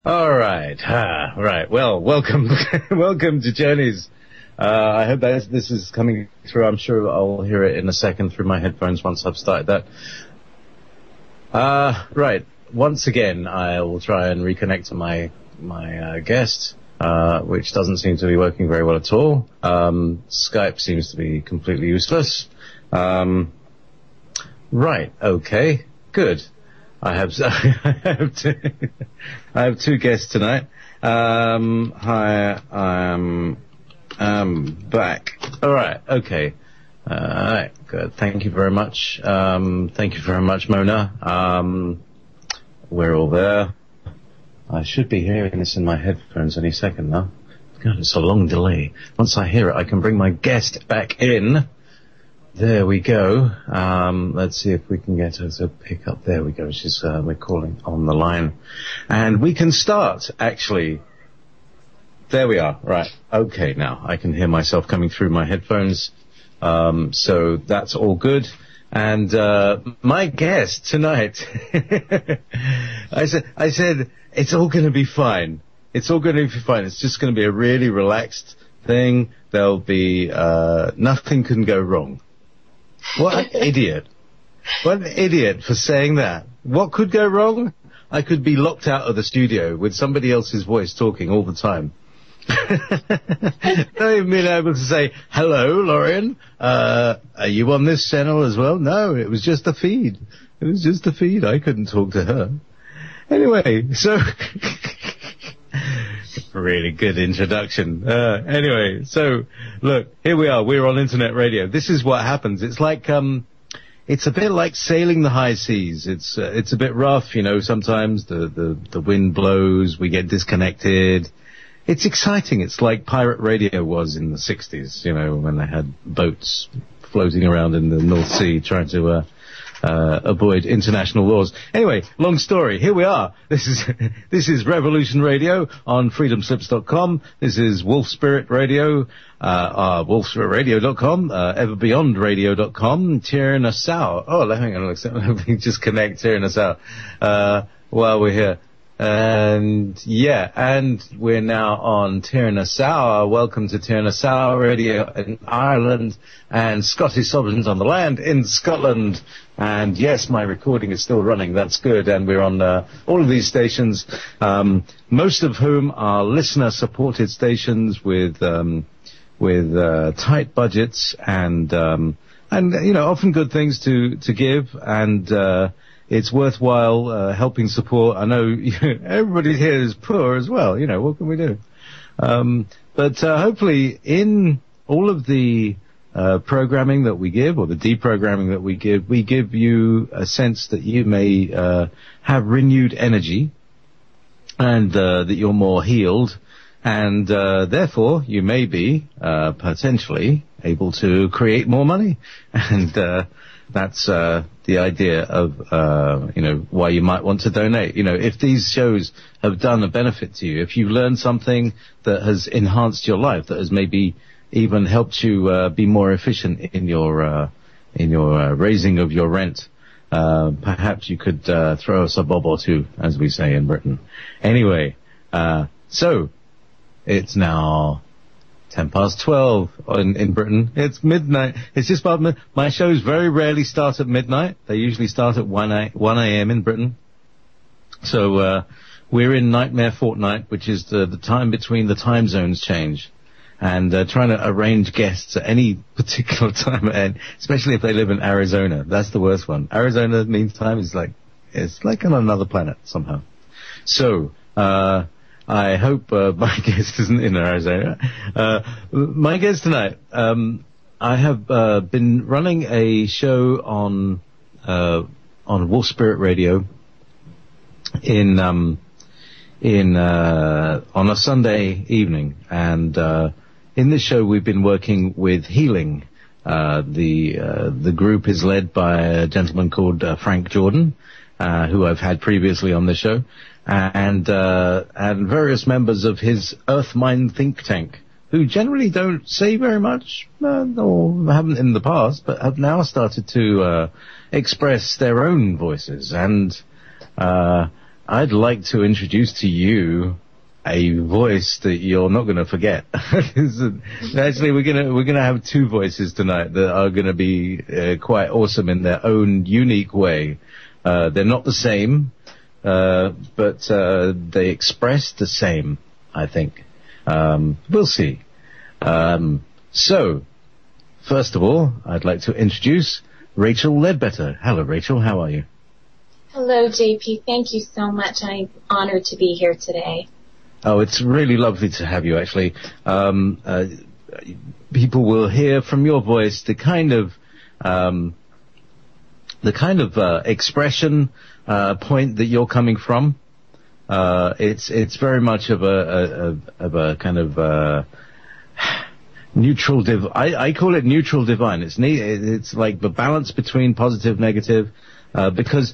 All right. Right. Well, welcome, welcome to Journeys. I hope that this is coming through. I'm sure I'll hear it in a second through my headphones once I've started that. Right. Once again, I will try and reconnect to my guest, which doesn't seem to be working very well at all. Skype seems to be completely useless. Right. Okay. Good. I have two guests tonight. Hi, I'm back. All right. Okay. All right. Good. Thank you very much. Thank you very much, Mona. We're all there. I should be hearing this in my headphones any second now. God, it's a long delay. Once I hear it, I can bring my guest back in. There we go. Let's see if we can get her to pick up. There we go. We're calling on the line. And we can start, actually. There we are. Right. Okay, now I can hear myself coming through my headphones. So that's all good. And my guest tonight, I said, it's all going to be fine. It's all going to be fine. It's just going to be a really relaxed thing. There'll be, nothing can go wrong. What an idiot. What an idiot for saying that. What could go wrong? I could be locked out of the studio with somebody else's voice talking all the time. Not even being able to say, hello, Lorian, are you on this channel as well? No, it was just a feed. It was just a feed. I couldn't talk to her. Anyway, so... Really good introduction. Anyway, so look, here we are. We're on internet radio. This is what happens. It's like, it's a bit like sailing the high seas. It's a bit rough, you know. Sometimes the wind blows, we get disconnected. It's exciting. It's like pirate radio was in the 60s, you know, when they had boats floating around in the North Sea trying to avoid international laws. Anyway, long story. Here we are. This is Revolution Radio on freedomslips.com. This is Wolf Spirit Radio, wolfspiritradio.com, everbeyondradio.com, Tyrannosaur. Oh, hang on, let me just connect Tyrannosaur, while we're here. And yeah, and we're now on Tyrannosaur. Welcome to Tyrannosaur Radio in Ireland and Scottish Sovereigns on the Land in Scotland. And yes, my recording is still running. That's good. And we're on all of these stations, most of whom are listener-supported stations with tight budgets and you know, often good things to give. And it's worthwhile helping support. I know everybody here is poor as well. You know, what can we do? But hopefully in all of the programming that we give, or the deprogramming that we give you a sense that you may have renewed energy, and that you're more healed, and therefore you may be potentially able to create more money. And that's the idea of you know, why you might want to donate. You know, if these shows have done a benefit to you, if you've learned something that has enhanced your life, that has maybe even helped you be more efficient in your raising of your rent, perhaps you could throw us a bob or two, as we say in Britain. Anyway, so it's now 12:10 in Britain. It's midnight. It's just about my shows very rarely start at midnight. They usually start at 1 a.m. in Briton. So we're in Nightmare Fortnight, which is the time between the time zones change. And trying to arrange guests at any particular time, and especially if they live in Arizona. That's the worst one. Arizona, meantime, is it's like on another planet somehow. So I hope my guest isn't in Arizona. My guest tonight, I have been running a show on Wolf Spirit Radio on a Sunday evening, and in this show we've been working with healing. The group is led by a gentleman called Frank Jordan, who I've had previously on the show, and various members of his Earth Mind think tank, who generally don't say very much, or haven't in the past, but have now started to express their own voices. And I'd like to introduce to you a voice that you're not going to forget. Actually, we're gonna have two voices tonight that are going to be quite awesome in their own unique way. They're not the same, but they express the same, I think. We'll see. So, first of all, I'd like to introduce Rachel Ledbetter. Hello, Rachel. How are you? Hello, JP. Thank you so much. I'm honored to be here today. Oh, it's really lovely to have you, actually. People will hear from your voice the kind of expression point that you're coming from. It's very much of a kind of neutral I call it neutral divine. It's like the balance between positive, negative, because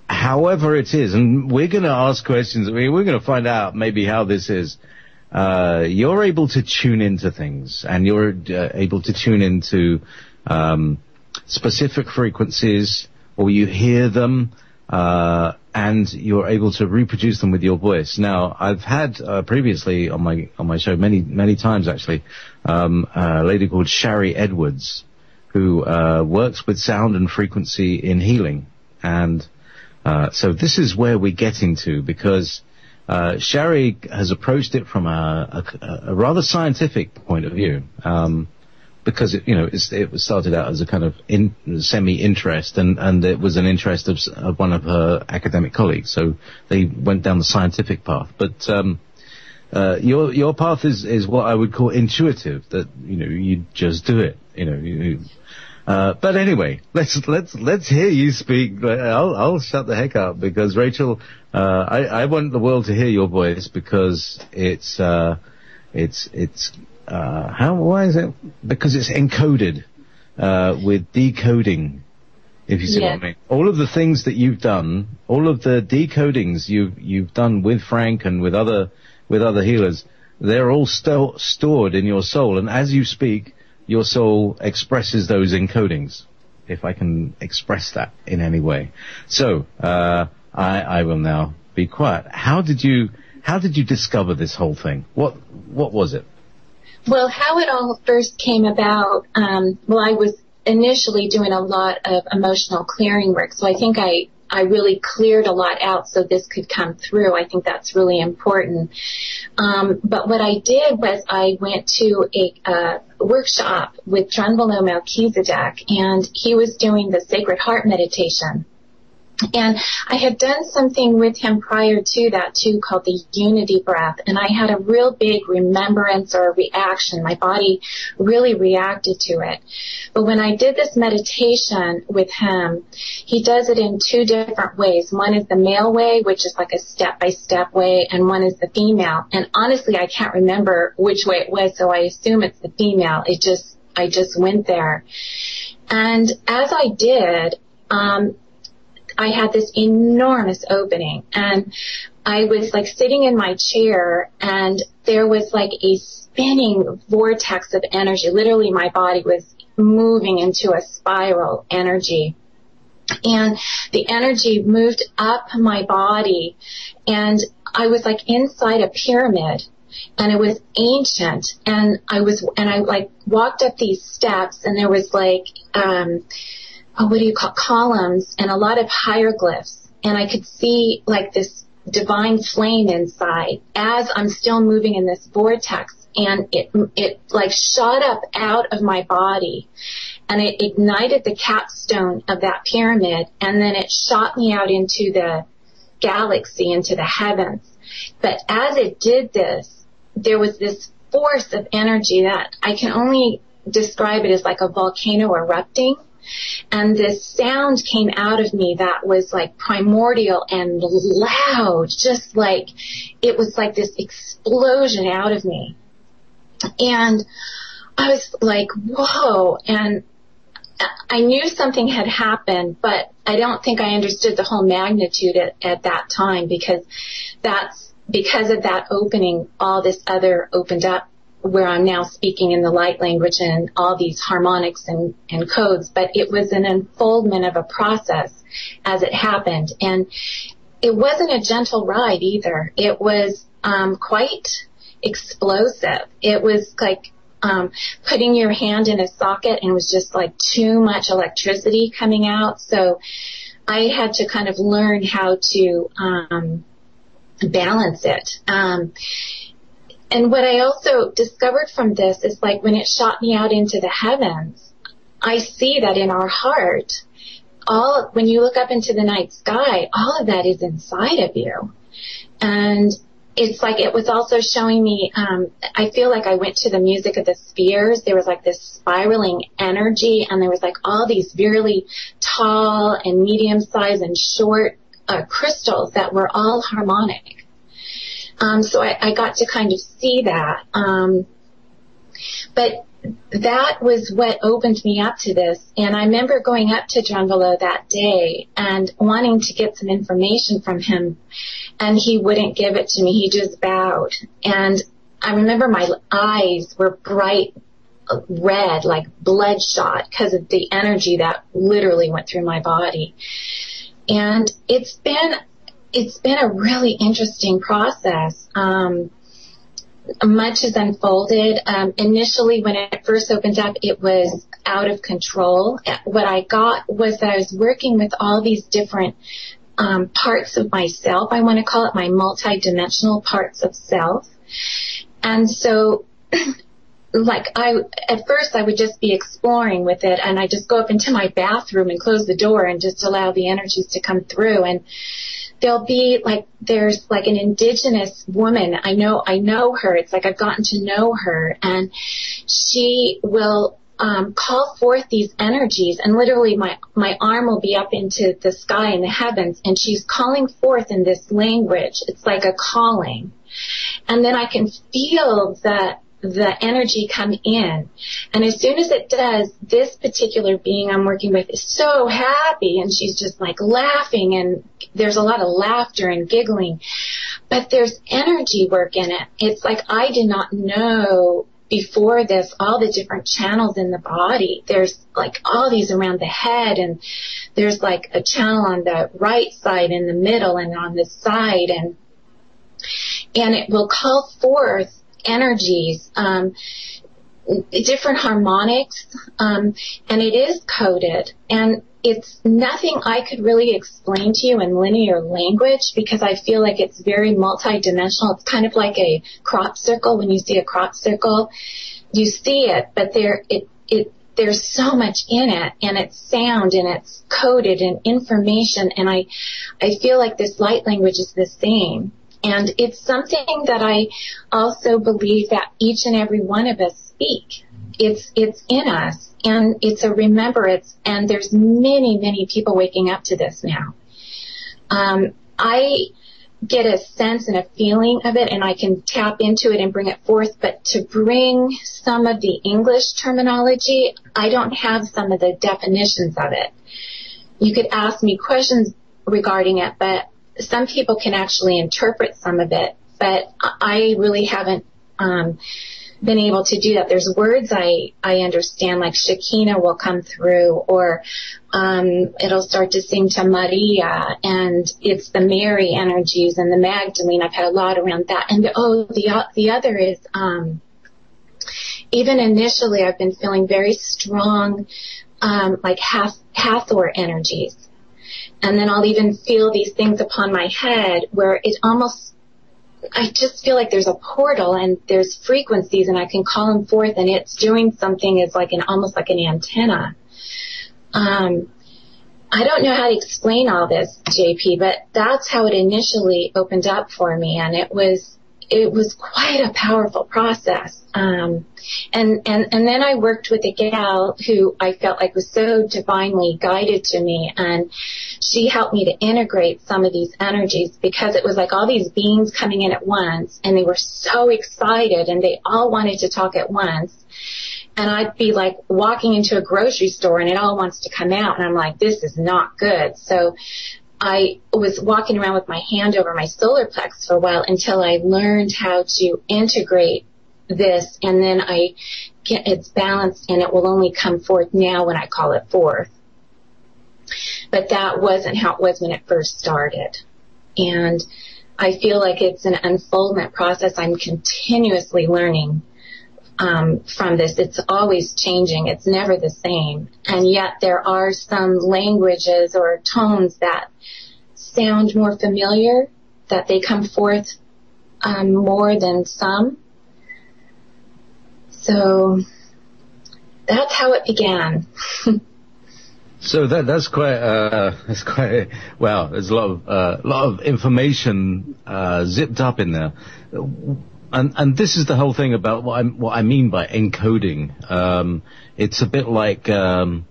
however it is, and we're going to ask questions. We're going to find out maybe how this is. You're able to tune into things, and you're able to tune into specific frequencies, or you hear them, and you're able to reproduce them with your voice. Now, I've had previously on my show many times actually a lady called Shari Edwards, who works with sound and frequency in healing, and so this is where we're getting to, because Shari has approached it from a rather scientific point of view, because it was started out as a kind of semi-interest, and it was an interest of one of her academic colleagues. So they went down the scientific path. But your path is what I would call intuitive. That you just do it. But anyway, let's hear you speak. I'll shut the heck up, because Rachel, I want the world to hear your voice, because why is it? Because it's encoded with decoding, if you see what I mean. All of the things that you've done, all of the decodings you've done with Frank and with other healers, they're all stored in your soul, and as you speak, your soul expresses those encodings, if I can express that in any way. So I will now be quiet. How did you discover this whole thing? What was it? Well, how it all first came about, I was initially doing a lot of emotional clearing work, so I think I really cleared a lot out so this could come through. I think that's really important. But what I did was I went to a workshop with Drunvalo Melchizedek, and he was doing the Sacred Heart meditation. And I had done something with him prior to that too, called the Unity Breath, and I had a real big remembrance or reaction. My body really reacted to it. But when I did this meditation with him, he does it in two different ways. One is the male way, which is like a step-by-step way, and one is the female. And honestly, I can't remember which way it was, so I assume it's the female. I just went there. And as I did, I had this enormous opening, and I was like sitting in my chair, and there was like a spinning vortex of energy. Literally, my body was moving into a spiral energy, and the energy moved up my body, and I was like inside a pyramid, and it was ancient, and I like walked up these steps, and there was like columns and a lot of hieroglyphs, and I could see like this divine flame inside as I'm still moving in this vortex, and it like shot up out of my body, and it ignited the capstone of that pyramid, and then it shot me out into the galaxy, into the heavens. But as it did this, there was this force of energy that I can only describe it as like a volcano erupting. And this sound came out of me that was like primordial and loud, just like it was like this explosion out of me. And I was like, whoa. And I knew something had happened, but I don't think I understood the whole magnitude at that time, because of that opening, all this other opened up, where I'm now speaking in the light language and all these harmonics and codes. But it was an unfoldment of a process as it happened. And it wasn't a gentle ride either. It was quite explosive. It was like putting your hand in a socket, and it was just like too much electricity coming out. So I had to kind of learn how to balance it. And what I also discovered from this is, like, when it shot me out into the heavens, I see that in our heart, when you look up into the night sky, all of that is inside of you. And it's like it was also showing me, I feel like I went to the music of the spheres. There was like this spiraling energy, and there was like all these really tall and medium-sized and short crystals that were all harmonic. So I got to kind of see that. But that was what opened me up to this. And I remember going up to John Below that day and wanting to get some information from him, and he wouldn't give it to me. He just bowed. And I remember my eyes were bright red, like bloodshot, because of the energy that literally went through my body. And it's been a really interesting process. Much has unfolded. Initially, when it first opened up, it was out of control. What I got was that I was working with all these different parts of myself. I want to call it my multidimensional parts of self. And so, at first I would just be exploring with it, and I just go up into my bathroom and close the door and just allow the energies to come through. And there'll be there's an indigenous woman. I know her. It's like I've gotten to know her, and she will call forth these energies, and literally my arm will be up into the sky in the heavens, and she's calling forth in this language. It's like a calling. And then I can feel the energy come in. And as soon as it does, this particular being I'm working with is so happy, and she's just like laughing, and there's a lot of laughter and giggling. But there's energy work in it. It's like I did not know before this all the different channels in the body. There's like all these around the head, and there's like a channel on the right side, in the middle, and on the side, and it will call forth energies, different harmonics, and it is coded, and it's nothing I could really explain to you in linear language, because I feel like it's very multidimensional. It's kind of like a crop circle. When you see a crop circle, you see it, but there's so much in it, and it's sound, and it's coded and information, and I feel like this light language is the same. And it's something that I also believe that each and every one of us speak. It's in us, and it's a remembrance, and there's many, many people waking up to this now. I get a sense and a feeling of it, and I can tap into it and bring it forth, but to bring some of the English terminology, I don't have some of the definitions of it. You could ask me questions regarding it, but some people can actually interpret some of it, but I really haven't been able to do that. There's words I understand, like Shekinah will come through, or it'll start to sing to Maria, and it's the Mary energies and the Magdalene. I've had a lot around that. And the other is even initially I've been feeling very strong like Hathor energies. And then I'll even feel these things upon my head where it almost, I just feel like there's a portal and there's frequencies and I can call them forth and it's doing something as like almost like an antenna. I don't know how to explain all this, JP, but that's how it initially opened up for me, and it was quite a powerful process. And then I worked with a gal who I felt like was so divinely guided to me, and she helped me to integrate some of these energies because it was like all these beings coming in at once, and they were so excited, and they all wanted to talk at once. And I'd be like walking into a grocery store and it all wants to come out, and I'm like, this is not good. So I was walking around with my hand over my solar plex for a while until I learned how to integrate this, and then it's balanced and it will only come forth now when I call it forth. But that wasn't how it was when it first started. And I feel like it's an unfoldment process. I'm continuously learning from this. It's always changing. It's never the same. And yet there are some languages or tones that sound more familiar, that they come forth more than some. So that's how it began. So that's quite wow. There's a lot of information zipped up in there, and this is the whole thing about what I mean by encoding. It's a bit like yeah,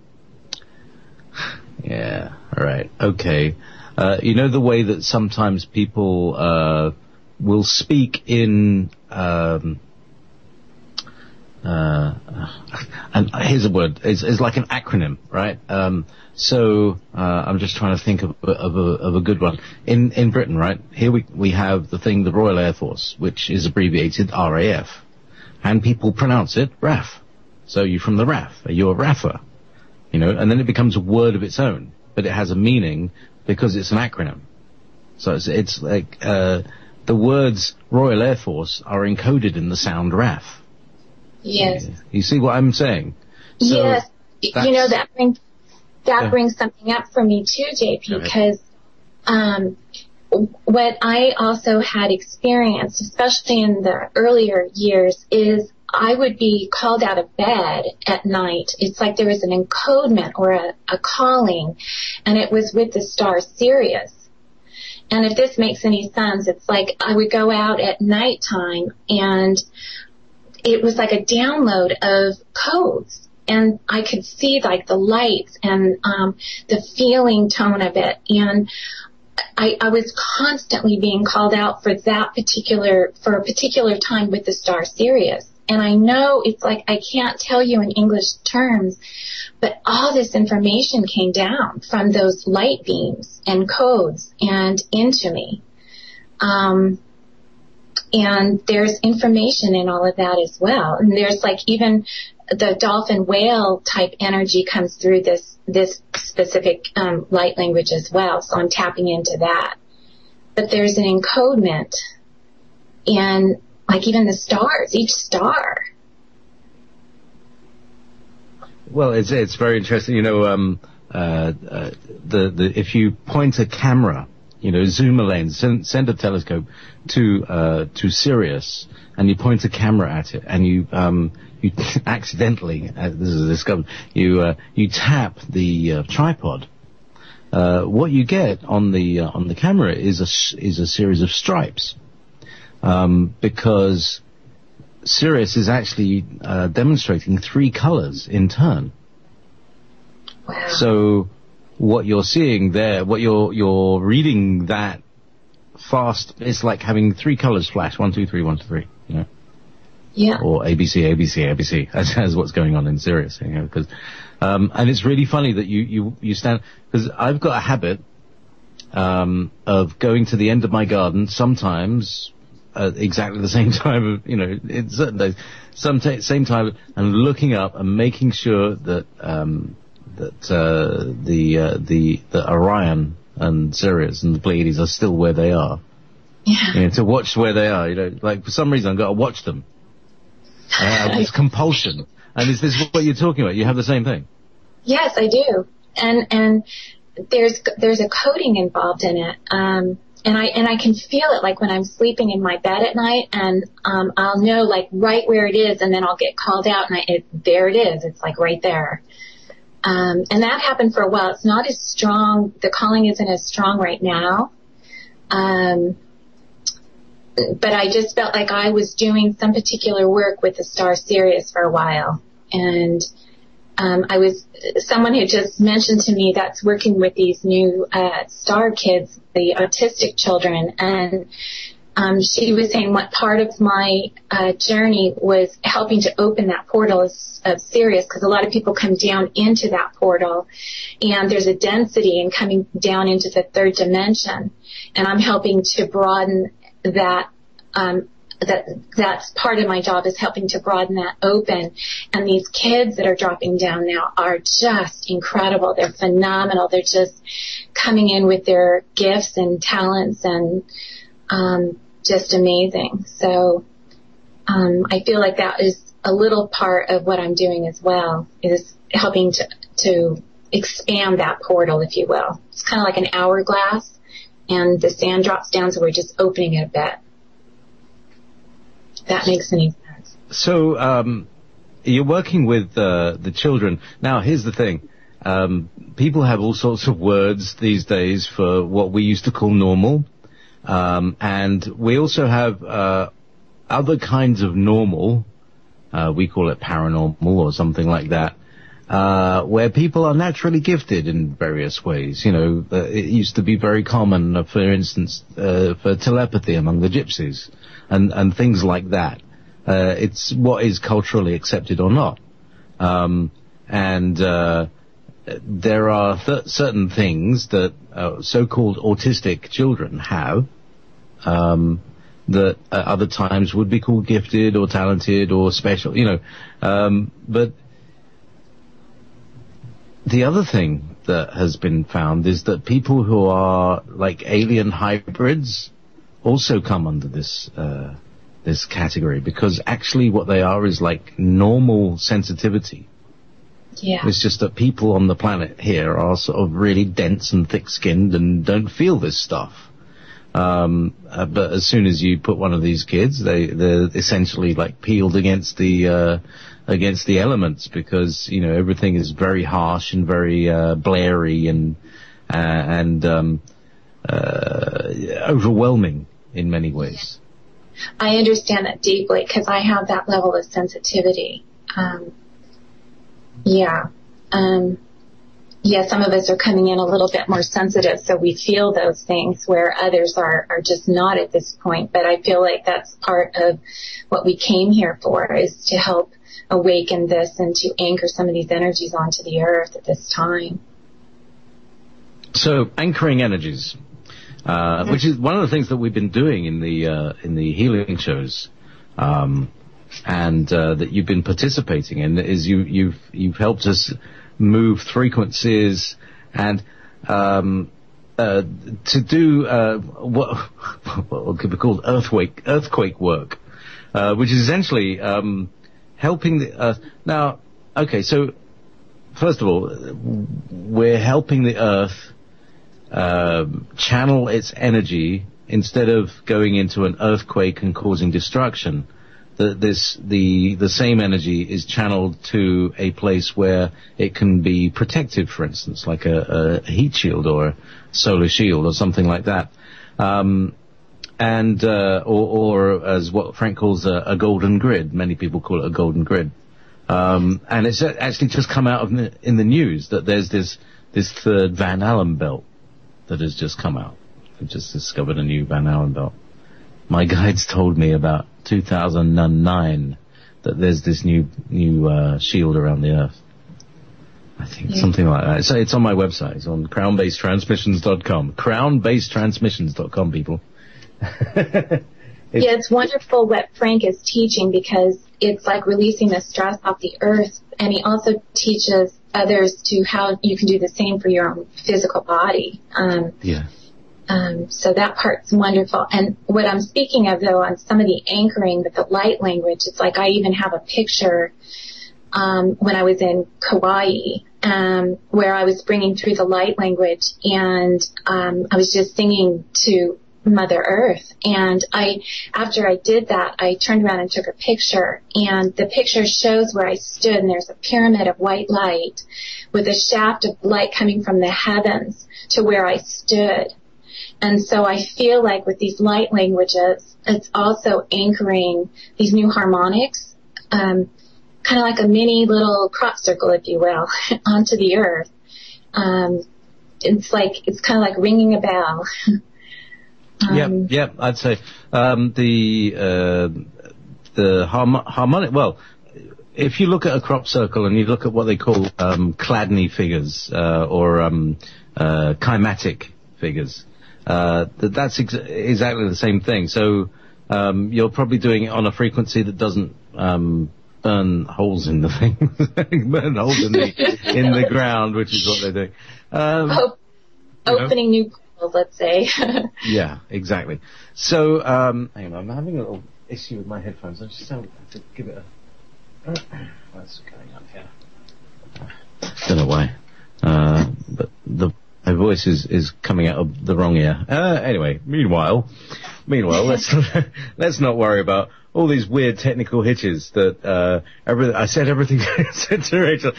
all right, okay. You know the way that sometimes people will speak in and here's a word, it's like an acronym, right? So I'm just trying to think of a good one. In Britain, right, here we have the Royal Air Force, which is abbreviated RAF, and people pronounce it RAF. So you're from the RAF, you're a RAFer, you know, and then it becomes a word of its own, but it has a meaning because it's an acronym. So it's like the words Royal Air Force are encoded in the sound RAF. Yes. You see what I'm saying? So yes. You know, that brings something up for me too, JP, because what I also had experienced, especially in the earlier years, is I would be called out of bed at night. It's like there was an encodement or a calling, and it was with the star Sirius. And if this makes any sense, it's like I would go out at nighttime, and it was like a download of codes, and I could see like the lights and the feeling tone of it, and I was constantly being called out for a particular time with the star Sirius. And I know it's like I can't tell you in English terms, but all this information came down from those light beams and codes and into me. And there's information in all of that as well. And there's like even the dolphin whale type energy comes through this specific light language as well. So I'm tapping into that. But there's an encodement in like even the stars, each star. Well, it's very interesting. You know, if you point a camera, you know, zoom a lens, send a telescope to Sirius, and you point a camera at it, and you accidentally, this is discovered, you tap the tripod. What you get on the camera is a series of stripes, because Sirius is actually demonstrating 3 colors in turn. Wow. So what you're seeing there, what you're reading that fast, it's like having 3 colors flash, 1, 2, 3, 1, 2, 3, you know? Yeah. Or ABC, ABC, ABC. That's what's going on in Sirius, you know, because, and it's really funny that you stand, because I've got a habit, of going to the end of my garden sometimes at exactly the same time, you know, in certain days, same time, and looking up and making sure that, the Orion and Sirius and the Pleiades are still where they are. Yeah. You know, to watch where they are, you know, like for some reason I've got to watch them. I have this compulsion. And is this what you're talking about? You have the same thing? Yes, I do. And there's a coding involved in it. And I can feel it like when I'm sleeping in my bed at night, and I'll know like right where it is, and then I'll get called out, and there it is. It's like right there. And that happened for a while. It's not as strong. The calling isn't as strong right now. But I just felt like I was doing some particular work with the star Sirius for a while. And someone had just mentioned to me that's working with these new star kids, the autistic children, and she was saying what part of my journey was helping to open that portal of Sirius, because a lot of people come down into that portal, and there's a density in coming down into the 3rd dimension, and I'm helping to broaden that that's part of my job, is helping to broaden that open. And these kids that are dropping down now are just incredible. They're phenomenal. They're just coming in with their gifts and talents and just amazing. So I feel like that is a little part of what I'm doing as well, is helping to expand that portal, if you will. It's kind of like an hourglass, and the sand drops down, so we're just opening it a bit. That makes any sense. So you're working with the children. Now, here's the thing. People have all sorts of words these days for what we used to call normal. And we also have other kinds of normal. We call it paranormal or something like that, where people are naturally gifted in various ways. You know, it used to be very common, for instance, for telepathy among the gypsies and things like that. It's what is culturally accepted or not. There are certain things that so-called autistic children have that at other times would be called gifted or talented or special, you know. But the other thing that has been found is that people who are like alien hybrids also come under this this category, because actually what they are is like normal sensitivity. Yeah. It's just that people on the planet here are sort of really dense and thick-skinned and don't feel this stuff. But as soon as you put one of these kids, they're essentially like peeled against the elements, because, you know, everything is very harsh and very blary and overwhelming in many ways. I understand that deeply, because I have that level of sensitivity. Some of us are coming in a little bit more sensitive, so we feel those things where others are just not at this point. But I feel like that's part of what we came here for, is to help awaken this and to anchor some of these energies onto the earth at this time. So, anchoring energies, which is one of the things that we've been doing in the healing shows, and that you've been participating in, is you've helped us move frequencies and to do what could be called earthquake work, which is essentially helping the earth. Now, okay, so first of all, we're helping the earth channel its energy instead of going into an earthquake and causing destruction. The same energy is channeled to a place where it can be protected, for instance, like a heat shield or a solar shield or something like that, or as what Frank calls a golden grid. Many people call it a golden grid, and it's actually just come out in the news that there's this third Van Allen belt that has just come out. They've just discovered a new Van Allen belt. My guides told me about 2009 that there's this new shield around the Earth. I think something like that. So it's on my website. It's on crownbasedtransmissions.com. Crownbasedtransmissions.com, people. It's wonderful what Frank is teaching, because it's like releasing the stress off the Earth, and he also teaches others to how you can do the same for your own physical body. So that part's wonderful. And what I'm speaking of, though, on some of the anchoring with the light language, it's like I even have a picture when I was in Kauai, where I was bringing through the light language, and I was just singing to Mother Earth. And after I did that, I turned around and took a picture, and the picture shows where I stood, and there's a pyramid of white light with a shaft of light coming from the heavens to where I stood. And so I feel like with these light languages, it's also anchoring these new harmonics, kind of like a mini little crop circle, if you will, onto the earth. It's kind of like ringing a bell. I'd say the harmonic. Well, if you look at a crop circle and you look at what they call Chladni figures or chymatic figures. That's exactly the same thing. So you're probably doing it on a frequency that doesn't burn holes in the thing, burn holes in the ground, which is what they're doing. Opening new portals, let's say. Yeah, exactly. So, hang on, I'm having a little issue with my headphones. I just have to give it a... What's going on here? Don't know why. But my voice is coming out of the wrong ear. Anyway, meanwhile, let's not worry about all these weird technical hitches that I said everything. I said to Rachel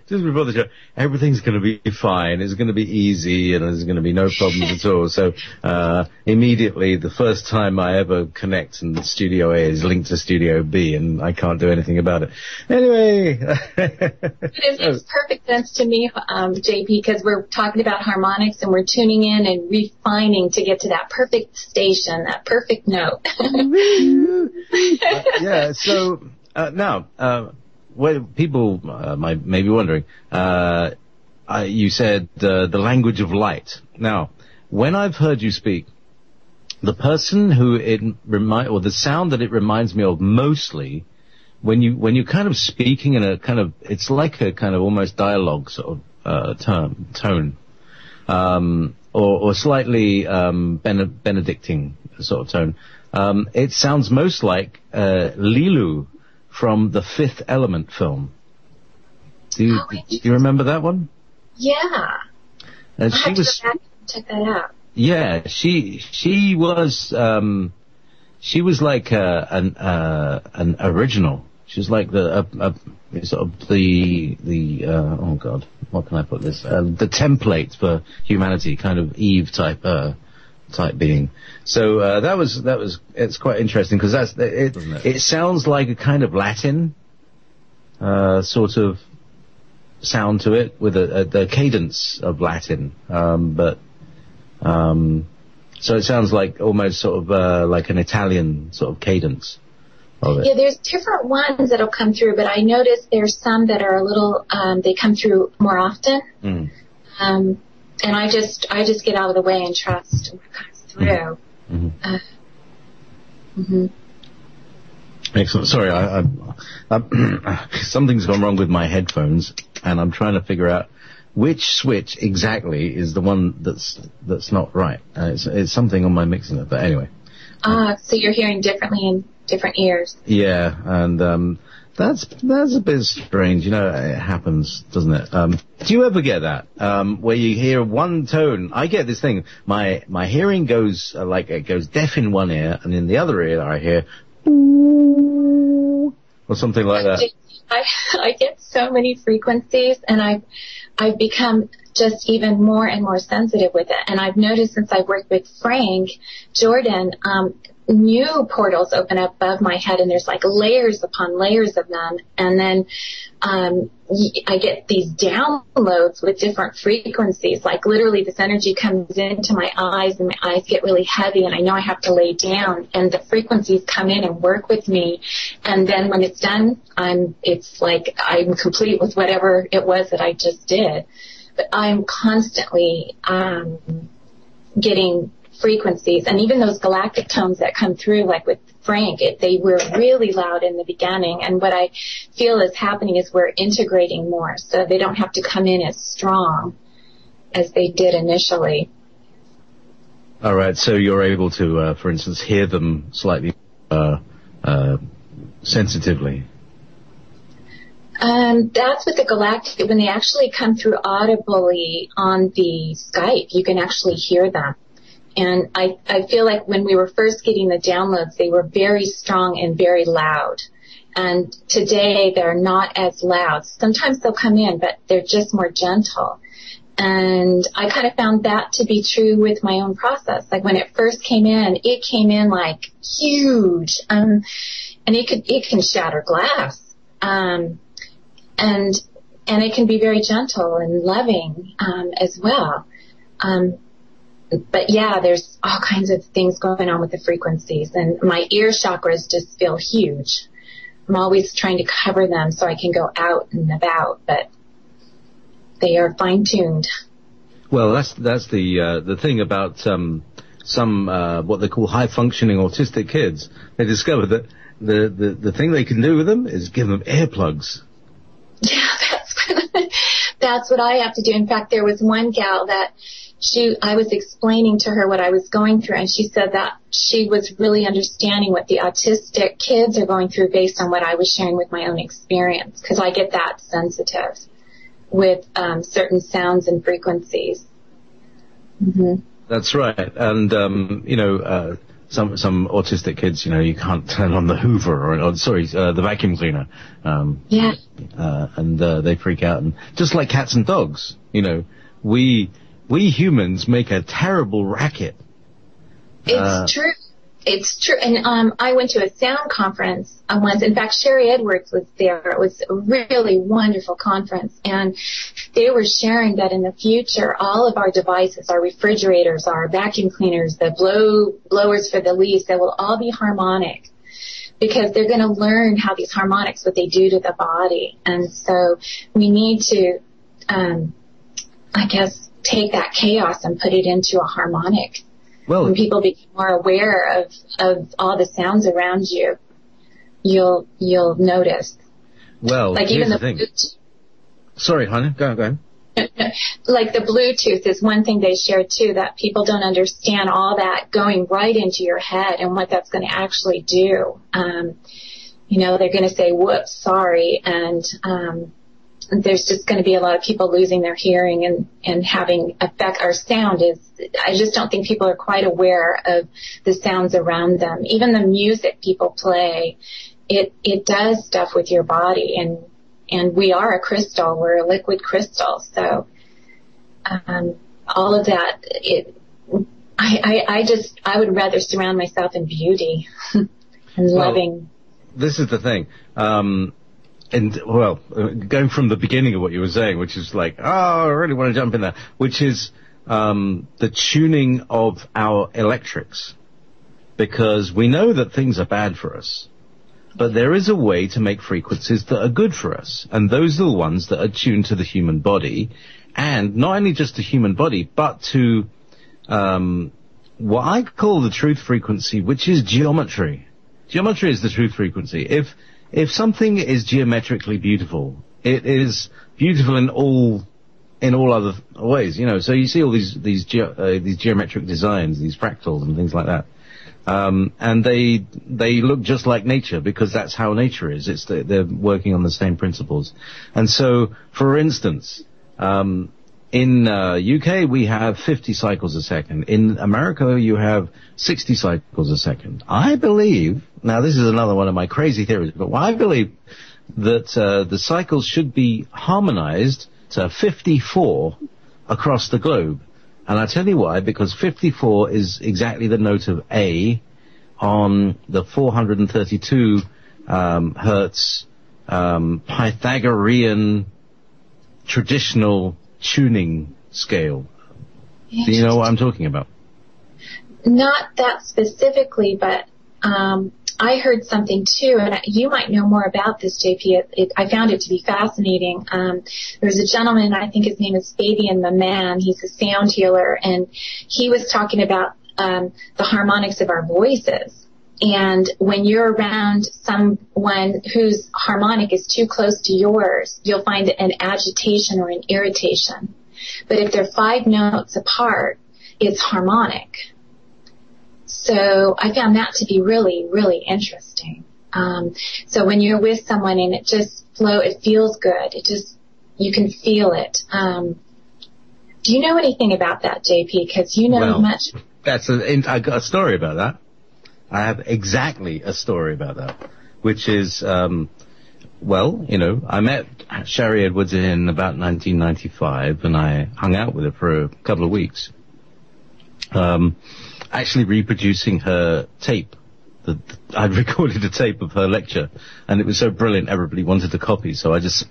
just before the show, everything's going to be fine. It's going to be easy, and there's going to be no problems at all. So immediately, the first time I ever connect, and Studio A is linked to Studio B, and I can't do anything about it. Anyway, it makes perfect sense to me, JP, because we're talking about harmonics, and we're tuning in and refining to get to that perfect station, that perfect note. Yeah, so now, what people may be wondering, you said the language of light. Now, when I've heard you speak, the person who the sound that it reminds me of mostly, when you're kind of speaking in a kind of, it's like a kind of almost dialogue sort of tone, or slightly Benedictine sort of tone. It sounds most like Lilu from the Fifth Element film. Do you remember that one? Yeah. And I'll have to go back and check that out. Yeah, she was like an original. She was like the sort of the oh God, what can I put this? The template for humanity, kind of Eve type being. So it's quite interesting because that's it. It sounds like a kind of Latin sort of sound to it with the cadence of Latin, so it sounds like almost sort of like an Italian sort of cadence of it. Yeah, there's different ones that'll come through, but I noticed there's some that are a little they come through more often. And I just get out of the way and trust what comes through. Excellent. Sorry, I something's gone wrong with my headphones, and I'm trying to figure out which switch exactly is the one that's not right. It's something on my mixing it, but anyway. So you're hearing differently in different ears. Yeah, and that's a bit strange. You know, it happens, doesn't it? Do you ever get that where you hear one tone? I get this thing. My hearing goes it goes deaf in one ear, and in the other ear I hear or something like that. I get so many frequencies, and I've become just even more and more sensitive with it. And I've noticed since I worked with Frank Jordan, new portals open up above my head, and there's like layers upon layers of them. And then I get these downloads with different frequencies. Like literally this energy comes into my eyes, and my eyes get really heavy, and I know I have to lay down, and the frequencies come in and work with me. And then when it's done, it's like I'm complete with whatever it was that I just did. But I'm constantly getting frequencies, and even those galactic tones that come through, like with Frank, they were really loud in the beginning, and what I feel is happening is we're integrating more, so they don't have to come in as strong as they did initially. All right, so you're able to, for instance, hear them slightly sensitively. That's with the galactic. When they actually come through audibly on the Skype, you can actually hear them. And I feel like when we were first getting the downloads, they were very strong and very loud. And today they're not as loud. Sometimes they'll come in, but they're just more gentle. And I kind of found that to be true with my own process. Like when it first came in like huge. And it can shatter glass. And it can be very gentle and loving, as well. But yeah, there's all kinds of things going on with the frequencies, and my ear chakras just feel huge. I'm always trying to cover them so I can go out and about, but they are fine-tuned. Well, that's the thing about some what they call high-functioning autistic kids, they discover that the thing they can do with them is give them earplugs. Yeah, that's what I have to do. In fact, there was one gal that I was explaining to her what I was going through, and she said that she was really understanding what the autistic kids are going through based on what I was sharing with my own experience, because I get that sensitive with certain sounds and frequencies. Mm-hmm. That's right. And, some autistic kids, you can't turn on the Hoover or the vacuum cleaner. Yeah. And they freak out. And just like cats and dogs, we humans make a terrible racket. It's true. It's true. And I went to a sound conference once. In fact, Sherry Edwards was there. It was a really wonderful conference. And they were sharing that in the future, all of our devices, our refrigerators, our vacuum cleaners, the blowers for the leaves, they will all be harmonic, because they're going to learn how these harmonics, what they do to the body. And so we need to, take that chaos and put it into a harmonic. Well, when people become more aware of all the sounds around you, you'll notice. Well, like here's even the thing. Sorry, honey, go ahead. Like the Bluetooth is one thing they shared too, that people don't understand all that going right into your head and what that's going to actually do. They're going to say, whoops, sorry, and there's just going to be a lot of people losing their hearing and having effect. Our sound is, I just don't think people are quite aware of the sounds around them. Even the music people play, it does stuff with your body, and we are a crystal. We're a liquid crystal. So, all of that, I would rather surround myself in beauty and loving. This is the thing. Going from the beginning of what you were saying, which is like, I really want to jump in there, which is the tuning of our electrics. Because we know that things are bad for us, but there is a way to make frequencies that are good for us. And those are the ones that are tuned to the human body, and not only just the human body, but to what I call the truth frequency, which is geometry. Geometry is the truth frequency. If something is geometrically beautiful, it is beautiful in all other ways, So you see all these geometric designs, these fractals and things like that, and they look just like nature, because that's how nature is. They're working on the same principles. And so, for instance, in UK we have 50 cycles a second. In America you have 60 cycles a second. I believe, now this is another one of my crazy theories, but I believe that the cycles should be harmonized to 54 across the globe. And I'll tell you why, because 54 is exactly the note of A on the 432 hertz Pythagorean traditional tuning scale. Do you know what I'm talking about? Not that specifically, but I heard something too, and you might know more about this, JP. I found it to be fascinating. There's a gentleman, I think his name is Fabian the Man. He's a sound healer, and he was talking about the harmonics of our voices. And when you're around someone whose harmonic is too close to yours, you'll find an agitation or an irritation. But if they're 5 notes apart, it's harmonic. So I found that to be really, really interesting. So when you're with someone and it just it feels good. You can feel it. Do you know anything about that, JP? Because you know much. I got a story about that. I have exactly a story about that, which is, I met Sherry Edwards in about 1995, and I hung out with her for a couple of weeks, actually reproducing her tape. I'd recorded a tape of her lecture, and it was so brilliant everybody wanted a copy, so I just,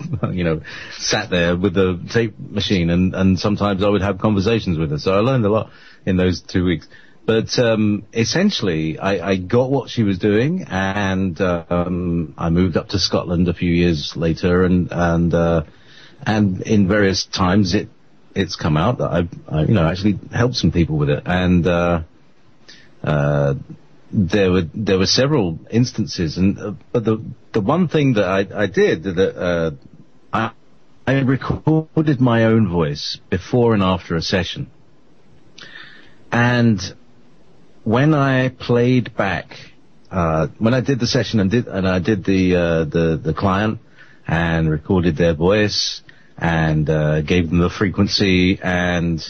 sat there with the tape machine, and sometimes I would have conversations with her, so I learned a lot in those 2 weeks. But essentially, I got what she was doing, and I moved up to Scotland a few years later, and in various times it's come out that I actually helped some people with it, and there were several instances, and but the one thing that I did that I recorded my own voice before and after a session, and when I played back, when I did the session and I did the client and recorded their voice and gave them the frequency and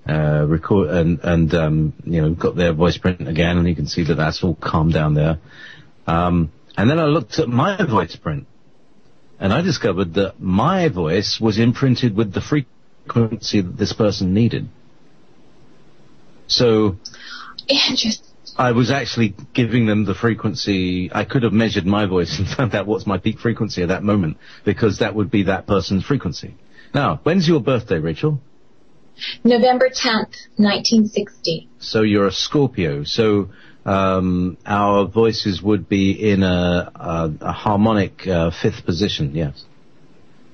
record and you know, got their voice print again, and you can see that that's all calmed down there. And then I looked at my voice print, and I discovered that my voice was imprinted with the frequency that this person needed. So interesting. I was actually giving them the frequency. I could have measured my voice and found out what's my peak frequency at that moment, because that would be that person's frequency. Now, when's your birthday, Rachel? November 10th, 1960. So you're a Scorpio. So our voices would be in a harmonic fifth position, yes.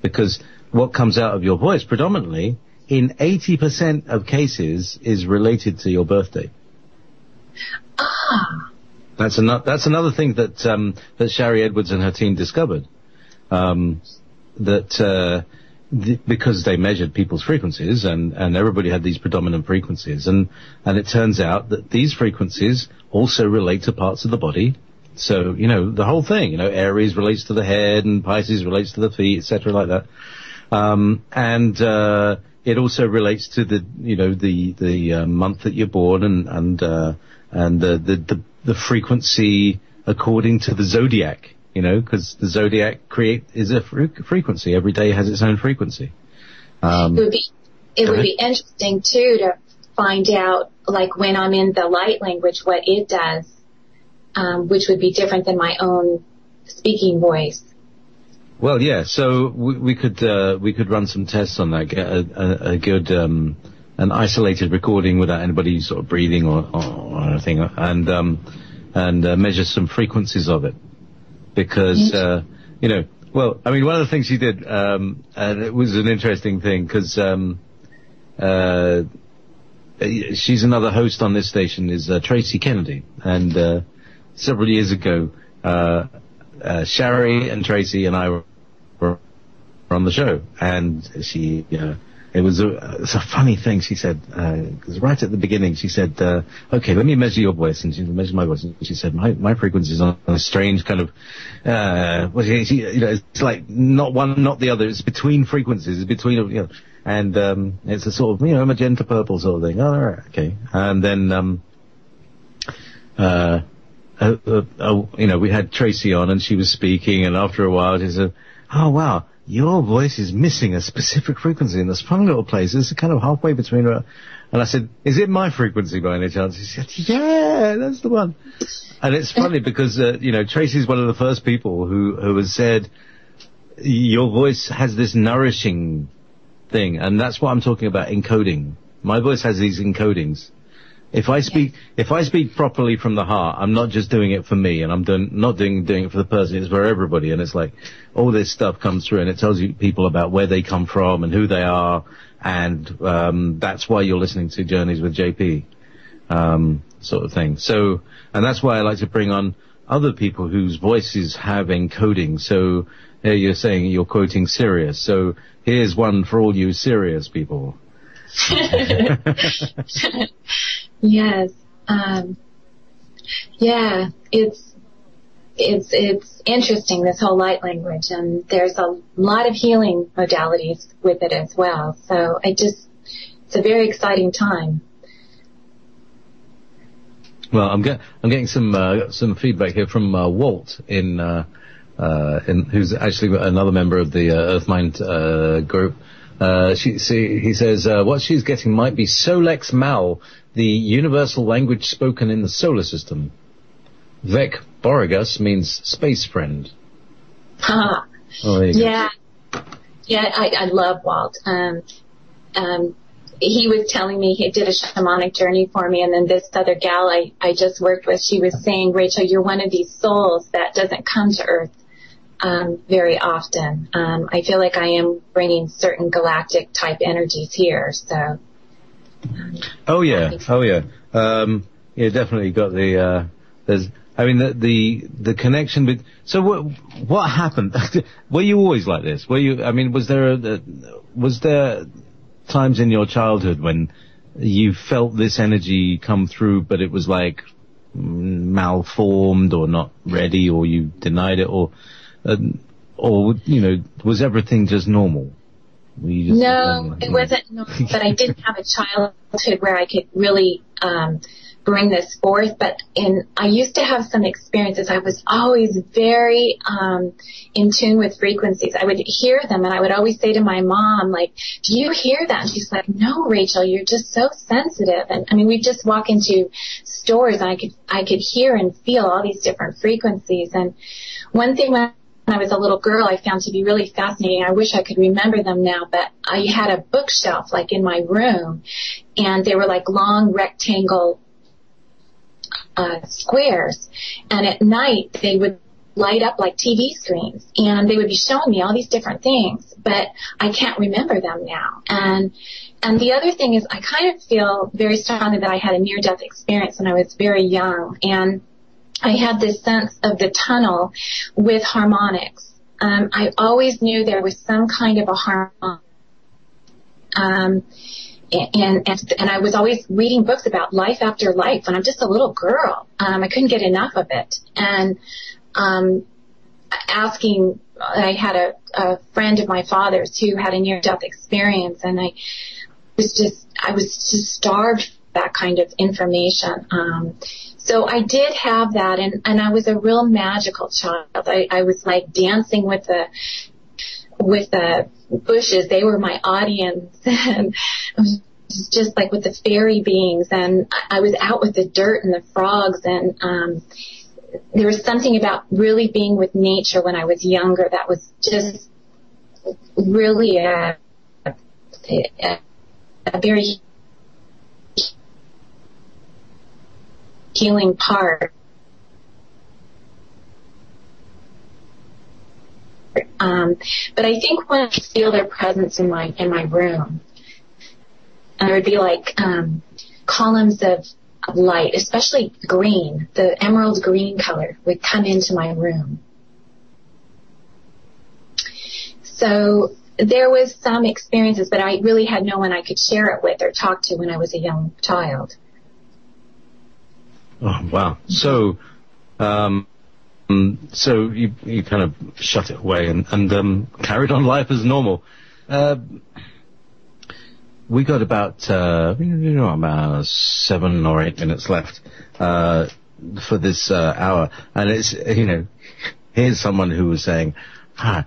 Because what comes out of your voice predominantly, in 80% of cases, is related to your birthday. Ah. That's another thing that Shari Edwards and her team discovered. Because they measured people's frequencies, and everybody had these predominant frequencies, and it turns out that these frequencies also relate to parts of the body. So, you know, the whole thing, you know, Aries relates to the head and Pisces relates to the feet, etc., like that. It also relates to the, you know, the month that you're born and the frequency according to the zodiac. You know, because the zodiac is a frequency. Every day has its own frequency. It would be interesting too to find out, like when I'm in the light language, what it does, which would be different than my own speaking voice. Well, yeah. So we could run some tests on that. Get a good an isolated recording without anybody sort of breathing or anything, and measure some frequencies of it. Because, you know, well, I mean, one of the things she did, and it was an interesting thing, because she's another host on this station, is Tracy Kennedy. And several years ago, Shari and Tracy and I were on the show. And she, you know, it's a funny thing she said, because right at the beginning she said, okay, let me measure your voice. And she measured my voice, and she said, my frequency is on a strange kind of, you know, it's like not one, not the other, it's between frequencies, it's between, you know, and it's a sort of, you know, magenta purple sort of thing. Oh, all right, okay. And then, you know, we had Tracy on, and she was speaking, and after a while she said, oh wow, your voice is missing a specific frequency in this fun little place. It's kind of halfway between her. And I said, is it my frequency by any chance? She said, yeah, that's the one. And it's funny because, you know, Tracy's one of the first people who has said, your voice has this nourishing thing. And that's what I'm talking about, encoding. My voice has these encodings. If I speak properly from the heart, I'm not just doing it for me, and I'm not doing it for the person. It's for everybody, and it's like all this stuff comes through, and it tells you people about where they come from and who they are, and that's why you're listening to Journeys with JP, sort of thing. So, and that's why I like to bring on other people whose voices have encoding. So here you're saying you're quoting Sirius. So here's one for all you Sirius people. Yes. Yeah, it's interesting, this whole light language, and there's a lot of healing modalities with it as well. So it's a very exciting time. Well, I'm getting some feedback here from Walt in who's actually another member of the Earth Mind group. He says, what she's getting might be Solex Mal, the universal language spoken in the solar system. Vec Borregas means space friend. Oh, yeah. Go. Yeah, I love Walt. He was telling me he did a shamanic journey for me, and then this other gal I just worked with, she was saying, Rachel, you're one of these souls that doesn't come to Earth very often. I feel like I am bringing certain galactic type energies here, so. Oh yeah. you definitely got the, the connection with, so what happened? Were you always like this? Was there times in your childhood when you felt this energy come through, but it was like malformed or not ready, or you denied it, or was everything just normal? No, it wasn't normal, but I didn't have a childhood where I could really bring this forth. But I used to have some experiences. I was always very in tune with frequencies. I would hear them, and I would always say to my mom, like, "Do you hear that?" And she's like, "No, Rachel, you're just so sensitive." And I mean, we'd just walk into stores, and I could hear and feel all these different frequencies. And one thing when I was a little girl I found to be really fascinating. I wish I could remember them now, but I had a bookshelf like in my room, and they were like long rectangle squares, and at night they would light up like TV screens, and they would be showing me all these different things, but I can't remember them now. And the other thing is, I kind of feel very strongly that I had a near-death experience when I was very young, and I had this sense of the tunnel with harmonics. I always knew there was some kind of a harmonic. And I was always reading books about life after life when I'm just a little girl. I couldn't get enough of it. And I had a friend of my father's who had a near-death experience, and I was just starved for that kind of information. So I did have that, and I was a real magical child. I was like dancing with the bushes. They were my audience, and I was just like with the fairy beings, and I was out with the dirt and the frogs, and there was something about really being with nature when I was younger that was just really a very healing part. But I think when I feel their presence in my room, and there would be like columns of light, especially green, the emerald green color would come into my room. So there was some experiences, but I really had no one I could share it with or talk to when I was a young child. Oh, wow. So, so you kind of shut it away and carried on life as normal. We got about 7 or 8 minutes left for this hour, and it's here's someone who was saying, I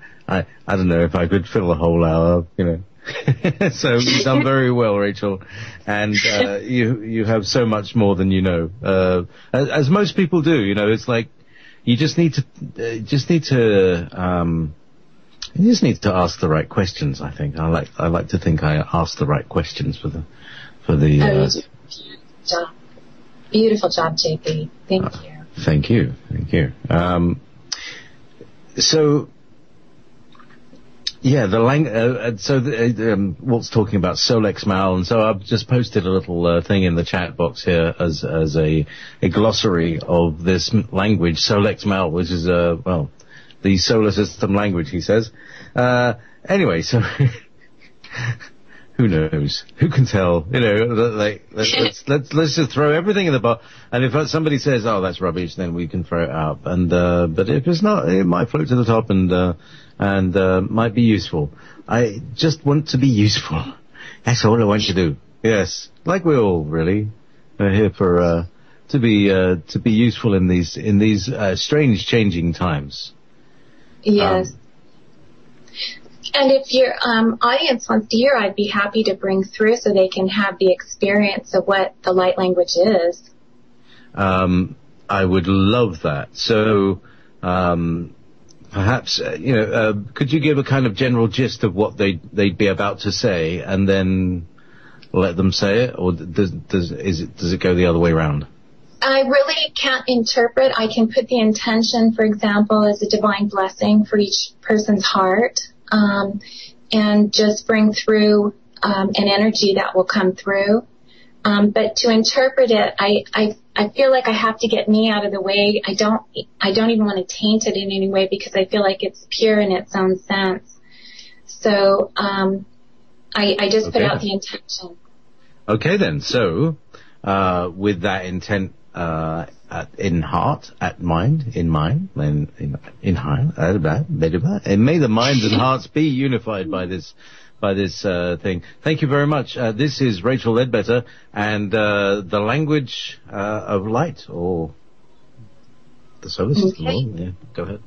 don't know if I could fill a whole hour, So you've done very well, Rachel, and you have so much more than you know, as most people do. It's like you just need to ask the right questions. I think I like to think I ask the right questions for the. Beautiful job, JP. Thank you. Thank you. So. Yeah, Walt's talking about Solex Mal, and so I've just posted a little thing in the chat box here as a glossary of this language, Solex Mal, which is the solar system language, he says. Anyway, so who knows? Who can tell? Let's just throw everything in the box, and if somebody says, "Oh, that's rubbish," then we can throw it out. And but if it's not, it might float to the top and might be useful. I just want to be useful. That's all I want to do. Yes, like we all really are here for to be useful in these strange changing times. Yes. And if your audience wants to hear, I'd be happy to bring through so they can have the experience of what the light language is. I would love that. So. Perhaps, could you give a kind of general gist of what they'd be about to say, and then let them say it, or does it go the other way around? I really can't interpret. I can put the intention, for example, as a divine blessing for each person's heart, and just bring through an energy that will come through. But to interpret it, I I feel like I have to get me out of the way. I don't even want to taint it in any way because I feel like it's pure in its own sense. So, I just put out the intention. Okay then. So, with that intent, in heart, in mind, in heart, and may the minds and hearts be unified by this thing. Thank you very much. This is Rachel Ledbetter and the language of light, or the solar system. Okay. Yeah, go ahead.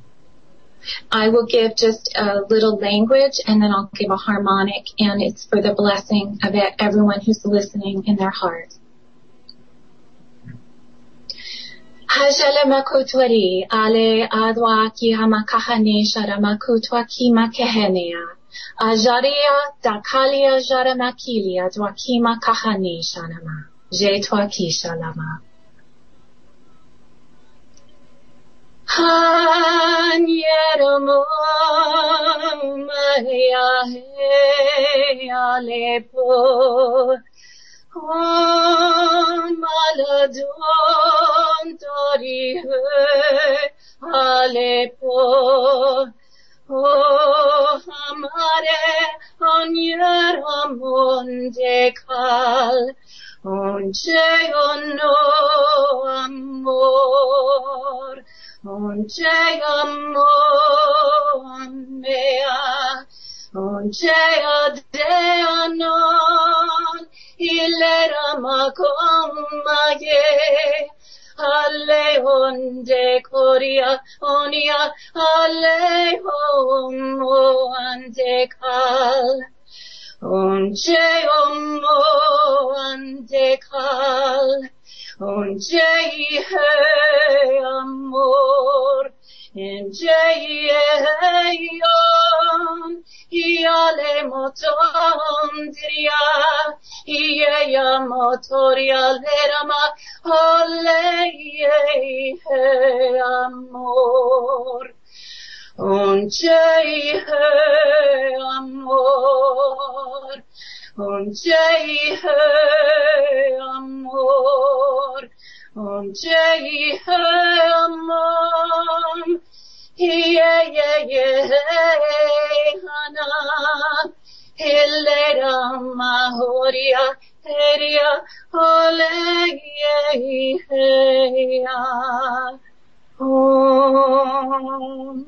I will give just a little language, and then I'll give a harmonic, and it's for the blessing of everyone who's listening in their heart. Hajalamakutwari ale adwa ki hamakahane sharamakutwa ki makehenea. Ajaria dakalia jaramakilia dwakima kahane sharama. Jetwa ki shalama. Hanyeramo maya he alepo. Maladon tori he alepo. Oh, amare onyeramon dekal. Onche ono amor. Onche amor mea. Onche adeanon. Ilera makomaye. Ale onde koria onia. Ale homo andekal. Onche omo andekal. Onche he amor. Enche yon. Iale motondria. Iea motoria lerama. Ole he amor. Onche he amor. Onche he amor. Onche he amor. Hana. Hilera mahoria. Heria. Ole heya. Om.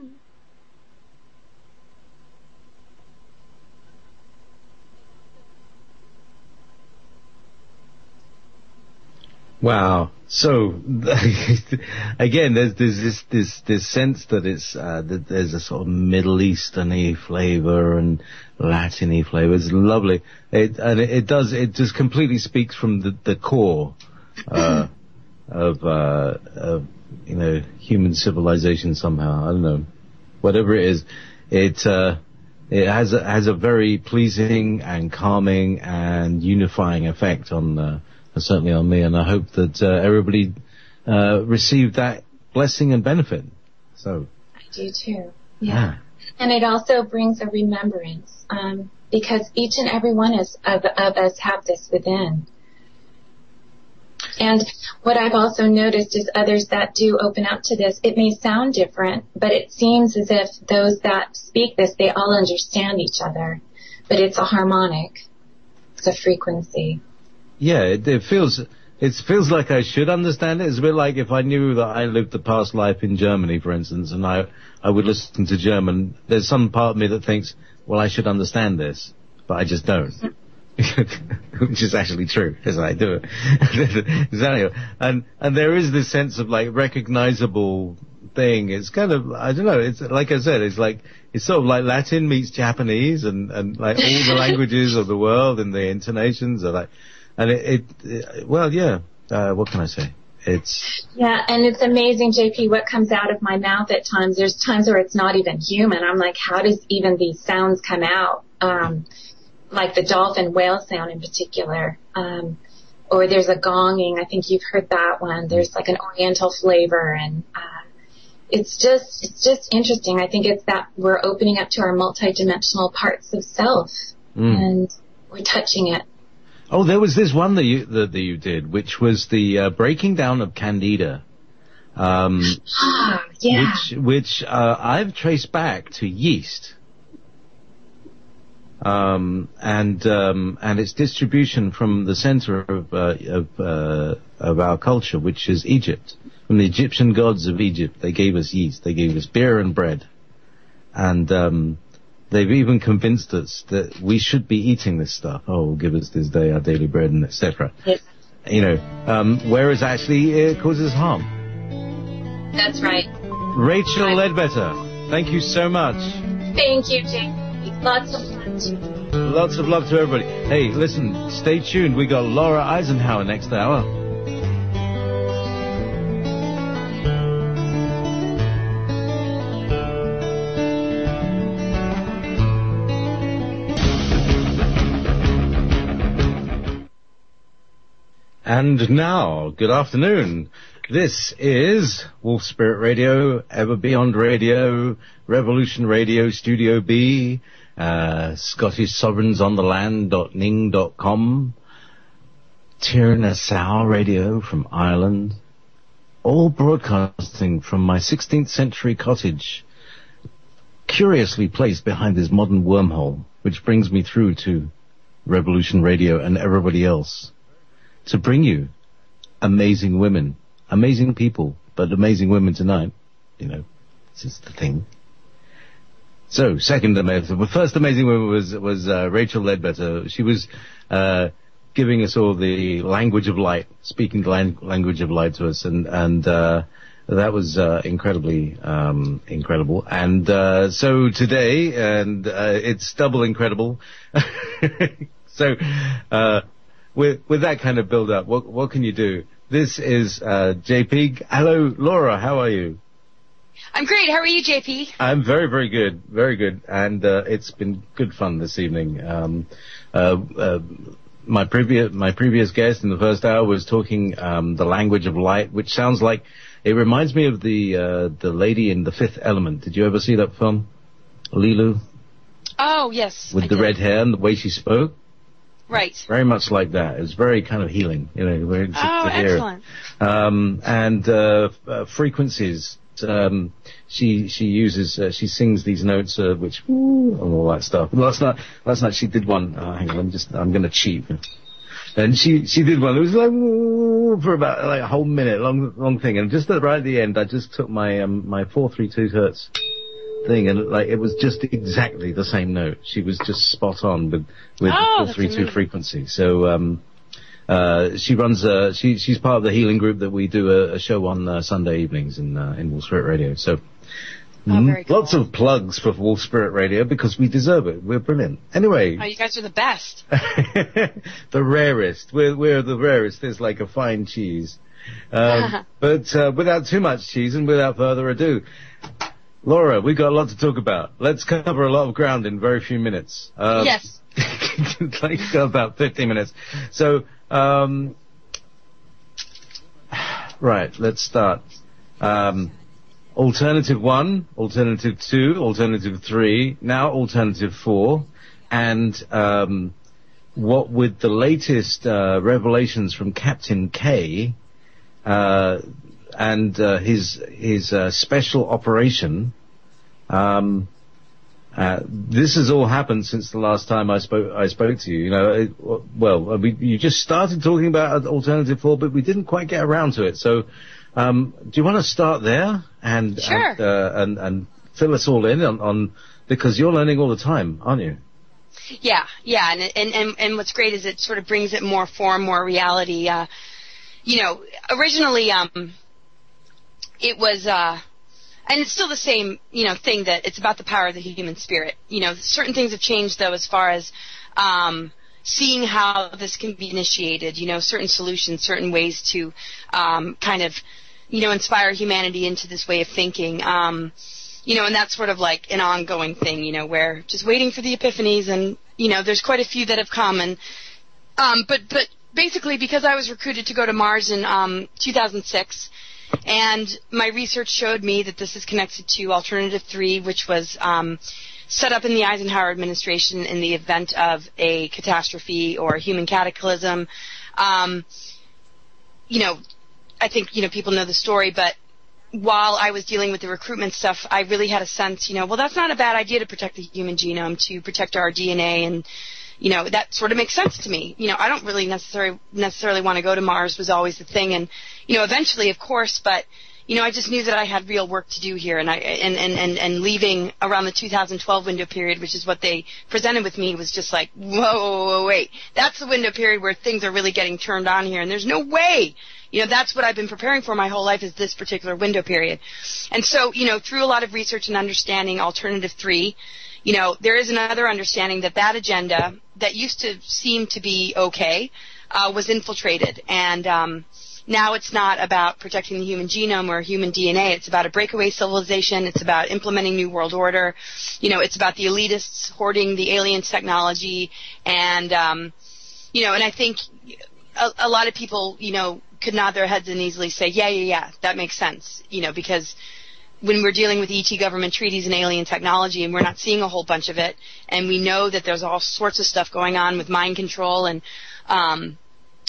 Wow. So again, there's this sense that it's that there's a sort of Middle Eastern-y flavor and Latin-y flavor. It's lovely. It just completely speaks from the core of human civilization somehow. I don't know, whatever it is. It has a very pleasing and calming and unifying effect on. Certainly on me, and I hope that everybody received that blessing and benefit. So I do too. Yeah. And it also brings a remembrance, because each and every one of us have this within. And what I've also noticed is others that do open up to this, it may sound different, but it seems as if those that speak this, they all understand each other. But it's a harmonic. It's a frequency. Yeah, it feels like I should understand it. It's a bit like if I knew that I lived the past life in Germany, for instance, and I would listen to German. There's some part of me that thinks, well, I should understand this, but I just don't. Which is actually true, because I do it. Exactly. And there is this sense of like recognizable thing. It's kind of, I don't know, it's like I said, it's sort of like Latin meets Japanese and like all the languages of the world and the intonations are like, and what can I say? Yeah, and it's amazing, JP, what comes out of my mouth at times. There's times where it's not even human. I'm like, how does even these sounds come out? Like the dolphin whale sound in particular. Or there's a gonging. I think you've heard that one. There's like an oriental flavor, and it's just interesting. I think it's that we're opening up to our multidimensional parts of self, and we're touching it. Oh, there was this one that you did, which was the breaking down of Candida. Yeah. Which I've traced back to yeast. And its distribution from the center of our culture, which is Egypt. From the Egyptian gods of Egypt, they gave us yeast. They gave us beer and bread. And they've even convinced us that we should be eating this stuff. Oh, give us this day our daily bread, and etc. Yes. Whereas actually it causes harm. That's right. Rachel Ledbetter, thank you so much. Thank you, Jake. Lots of love. Lots of love to everybody. Hey, listen, stay tuned. We got Laura Eisenhower next hour. And now, good afternoon. This is Wolf Spirit Radio, Ever Beyond Radio, Revolution Radio, Studio B, Scottish Sovereigns on the Land.ning.com, Tirnassau Radio from Ireland, all broadcasting from my 16th century cottage, curiously placed behind this modern wormhole, which brings me through to Revolution Radio and everybody else, to bring you amazing women, amazing people, but amazing women tonight. This is the thing. So, second amazing, the first amazing woman was Rachel Ledbetter. She was giving us all the language of light, speaking language of light to us, and that was incredibly incredible. And so today, and it's double incredible. So with that kind of build up, what can you do? This is JP. Hello, Laura. How are you? I'm great. How are you, JP? I'm very, very good. Very good. And it's been good fun this evening. My previous guest in the first hour was talking the language of light, which sounds like it reminds me of the lady in The Fifth Element. Did you ever see that film, Lilu? Oh, yes. With the red hair and the way she spoke. Right. Very much like that. It was very kind of healing, very excellent. Frequencies. She uses, she sings these notes, which, and all that stuff. Last night she did one, hang on, I'm gonna cheat. And she did one, it was like, for about like a whole minute, long thing. And just right at the end, I just took my 432 hertz thing, and like, it was just exactly the same note. She was just spot on with the 432 frequency. So, she runs she's part of the healing group that we do a show on Sunday evenings in Wolf Spirit Radio. So very cool. Lots of plugs for Wolf Spirit Radio because we deserve it. We're brilliant. Anyway, you guys are the best. The rarest. We're the rarest. There's like a fine cheese. But without too much cheese and without further ado, Laura, we've got a lot to talk about. Let's cover a lot of ground in very few minutes. Yes. Like about 15 minutes. So, right, let's start. Alternative 1, Alternative 2, Alternative 3, now Alternative 4, and what with the latest revelations from Captain K and his special operation. This has all happened since the last time I spoke to you. You just started talking about Alternative 4, but we didn't quite get around to it. So, do you want to start there and sure. and fill us all in on because you're learning all the time, aren't you? Yeah, and what's great is it sort of brings it more form, more reality. Originally, it was. And it's still the same, thing that it's about the power of the human spirit. Certain things have changed, though, as far as seeing how this can be initiated, certain solutions, certain ways to kind of, inspire humanity into this way of thinking. And that's sort of like an ongoing thing, where just waiting for the epiphanies and, there's quite a few that have come. And but basically, because I was recruited to go to Mars in 2006, And my research showed me that this is connected to Alternative 3, which was set up in the Eisenhower administration in the event of a catastrophe or a human cataclysm. I think, people know the story, but while I was dealing with the recruitment stuff, I really had a sense, well, that's not a bad idea to protect the human genome, to protect our DNA, and, that sort of makes sense to me. I don't really necessarily want to go to Mars was always the thing, and, eventually, of course, but, I just knew that I had real work to do here, and leaving around the 2012 window period, which is what they presented with me, was just like, whoa, wait, that's the window period where things are really getting turned on here, and there's no way. That's what I've been preparing for my whole life, is this particular window period. And so, through a lot of research and understanding Alternative 3, there is another understanding that agenda that used to seem to be okay was infiltrated. And now it's not about protecting the human genome or human DNA. It's about a breakaway civilization. It's about implementing New World Order. It's about the elitists hoarding the alien technology. And, and I think a lot of people, could nod their heads and easily say, yeah, that makes sense, because when we're dealing with ET government treaties and alien technology and we're not seeing a whole bunch of it, and we know that there's all sorts of stuff going on with mind control and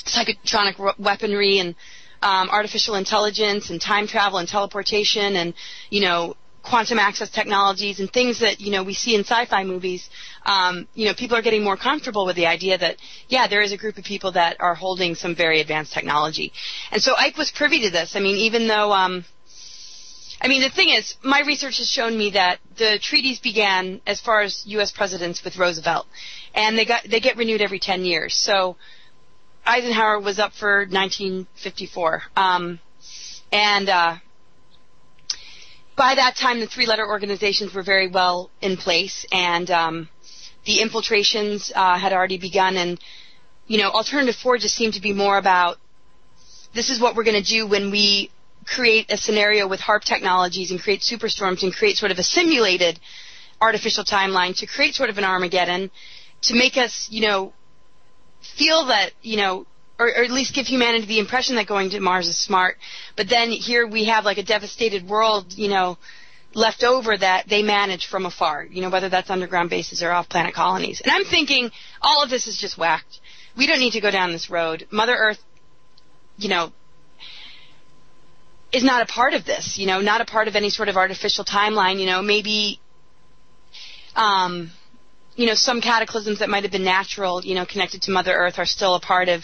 psychotronic weaponry and artificial intelligence and time travel and teleportation and, quantum access technologies and things that, we see in sci-fi movies, people are getting more comfortable with the idea that, there is a group of people that are holding some very advanced technology. And so Ike was privy to this. Even though, the thing is, my research has shown me that the treaties began, as far as U.S. presidents, with Roosevelt, and they get renewed every 10 years. So Eisenhower was up for 1954, by that time, the three-letter organizations were very well in place, and the infiltrations had already begun. And, Alternative 4 just seemed to be more about, this is what we're going to do when we create a scenario with HARP technologies and create superstorms and create sort of a simulated artificial timeline to create sort of an Armageddon to make us, feel that, or at least give humanity the impression that going to Mars is smart. But then here we have like a devastated world, left over that they manage from afar, whether that's underground bases or off-planet colonies. And I'm thinking all of this is just whacked. We don't need to go down this road. Mother Earth, is not a part of this, not a part of any sort of artificial timeline, maybe, some cataclysms that might have been natural, connected to Mother Earth are still a part of,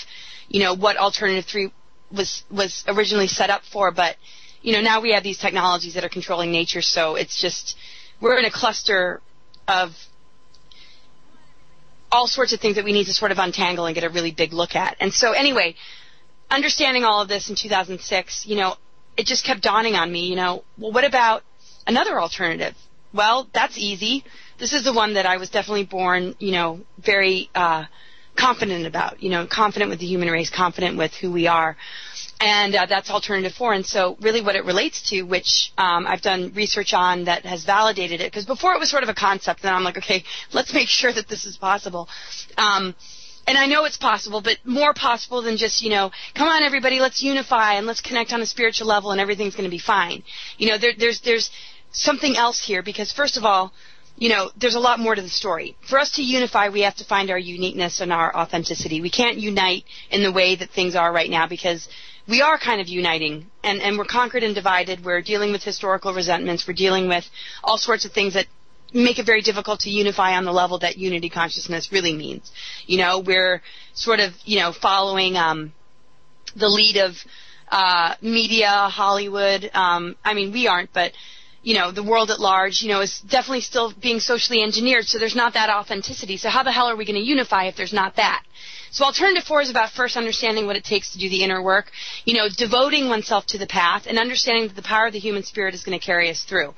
what Alternative 3 was originally set up for. But, now we have these technologies that are controlling nature, so it's just, we're in a cluster of all sorts of things that we need to sort of untangle and get a really big look at. And so anyway, understanding all of this in 2006, it just kept dawning on me, well, what about another alternative? Well, that's easy. This is the one that I was definitely born, very confident about, confident with the human race, confident with who we are. And that's Alternative 4. And so really what it relates to, which I've done research on that has validated it, because before it was sort of a concept, and I'm like, okay, let's make sure that this is possible. And I know it's possible, but more possible than just, come on, everybody, let's unify and let's connect on a spiritual level and everything's going to be fine. There's something else here, because first of all, there's a lot more to the story. For us to unify, we have to find our uniqueness and our authenticity. We can't unite in the way that things are right now, because we are kind of uniting, and we're conquered and divided. We're dealing with historical resentments. We're dealing with all sorts of things that make it very difficult to unify on the level that unity consciousness really means. We're sort of, following the lead of media, Hollywood. We aren't, but the world at large, is definitely still being socially engineered, so there's not that authenticity. So how the hell are we going to unify if there's not that? So Alternative 4 is about first understanding what it takes to do the inner work, devoting oneself to the path and understanding that the power of the human spirit is going to carry us through.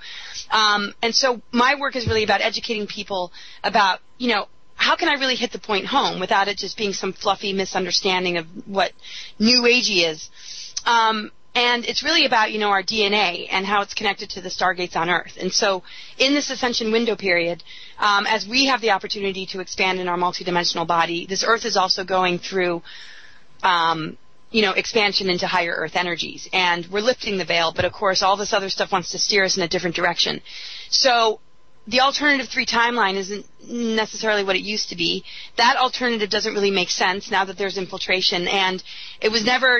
And so my work is really about educating people about, how can I really hit the point home without it just being some fluffy misunderstanding of what New Agey is. And it's really about, our DNA and how it's connected to the stargates on Earth. And so in this ascension window period, as we have the opportunity to expand in our multidimensional body, this Earth is also going through expansion into higher earth energies. And we're lifting the veil, but of course all this other stuff wants to steer us in a different direction. So the alternative 3 timeline isn't necessarily what it used to be. That alternative doesn't really make sense now that there's infiltration, and it was never,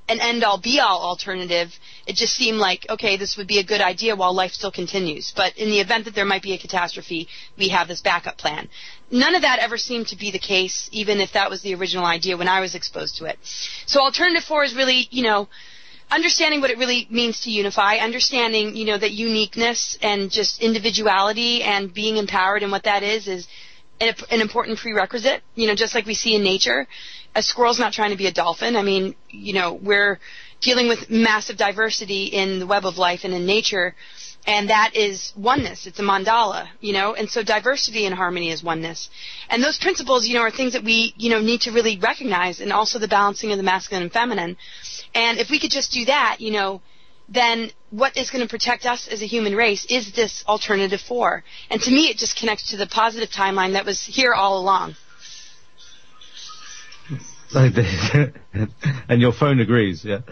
an end-all, be-all alternative. It just seemed like, okay, this would be a good idea while life still continues. But in the event that there might be a catastrophe, we have this backup plan. None of that ever seemed to be the case, even if that was the original idea when I was exposed to it. So alternative 4 is really, understanding what it really means to unify, understanding, that uniqueness and just individuality and being empowered and what that is an important prerequisite, just like we see in nature. A squirrel's not trying to be a dolphin. I mean, we're dealing with massive diversity in the web of life and in nature, and that is oneness. It's a mandala, and so diversity and harmony is oneness. And those principles, are things that we, need to really recognize, and also the balancing of the masculine and feminine. And if we could just do that, then what is going to protect us as a human race is this alternative 4. And to me, it just connects to the positive timeline that was here all along. And your phone agrees, yeah.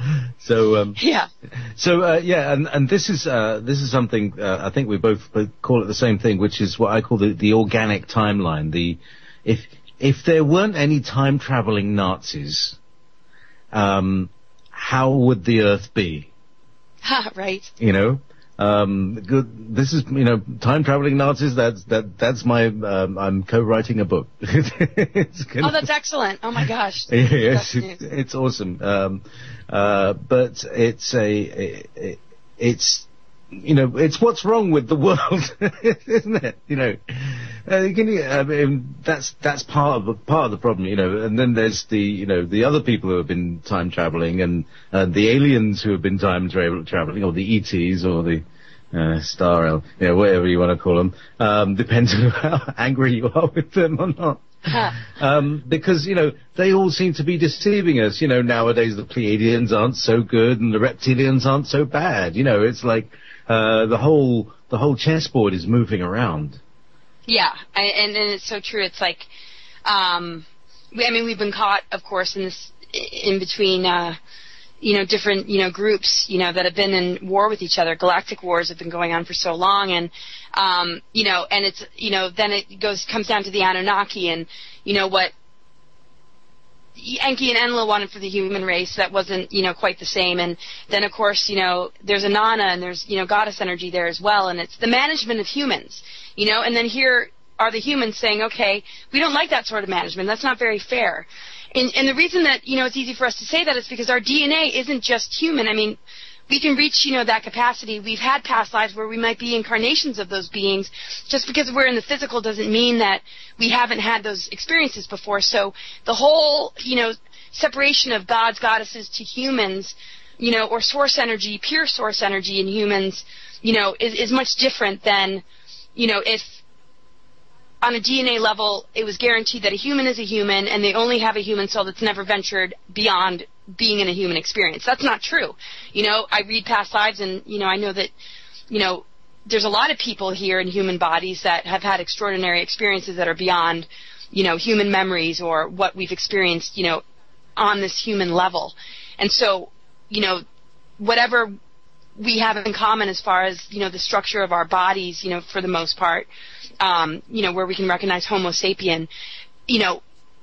So yeah. So and this is something I think we both call it the same thing, which is what I call the organic timeline. If there weren't any time traveling Nazis, how would the Earth be? Right. Good. This is, time traveling Nazis. That's my. I'm co-writing a book. That's excellent. Oh my gosh. Yes, it's awesome. But it's what's wrong with the world, isn't it? That's part of the problem, And then there's the other people who have been time traveling, and the aliens who have been time traveling, or the ETs, or the Star L, whatever you want to call them. Depends on how angry you are with them or not. Because, they all seem to be deceiving us. Nowadays the Pleiadians aren't so good and the reptilians aren't so bad. It's like the whole chessboard is moving around. Yeah, and it's so true. It's like, we've been caught, of course, in between, different, groups, that have been in war with each other. Galactic wars have been going on for so long, and, and it's, then it comes down to the Anunnaki and, what Enki and Enlil wanted for the human race that wasn't, quite the same. And then, of course, there's Inanna and there's, goddess energy there as well. And it's the management of humans, and then here are the humans saying, okay, we don't like that sort of management. That's not very fair. And the reason that, it's easy for us to say that is because our DNA isn't just human. We can reach, that capacity. We've had past lives where we might be incarnations of those beings. Just because we're in the physical doesn't mean that we haven't had those experiences before. So the whole, separation of gods, goddesses to humans, or source energy, pure source energy in humans, is much different than, if on a DNA level, it was guaranteed that a human is a human, and they only have a human soul that's never ventured beyond being in a human experience. That's not true. I read past lives, and, I know that, there's a lot of people here in human bodies that have had extraordinary experiences that are beyond, human memories or what we've experienced, on this human level. And so, whatever we have in common as far as, the structure of our bodies, for the most part, where we can recognize Homo sapien,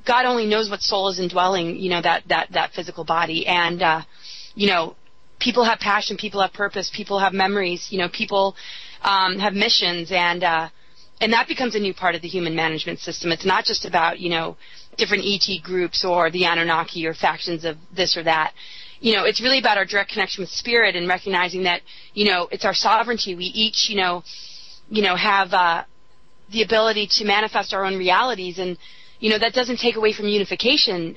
God only knows what soul is indwelling, that physical body. And, people have passion, people have purpose, people have memories, people have missions, and that becomes a new part of the human management system. It's not just about, different ET groups or the Anunnaki or factions of this or that. It's really about our direct connection with spirit and recognizing that, it's our sovereignty. We each, have the ability to manifest our own realities, and, that doesn't take away from unification.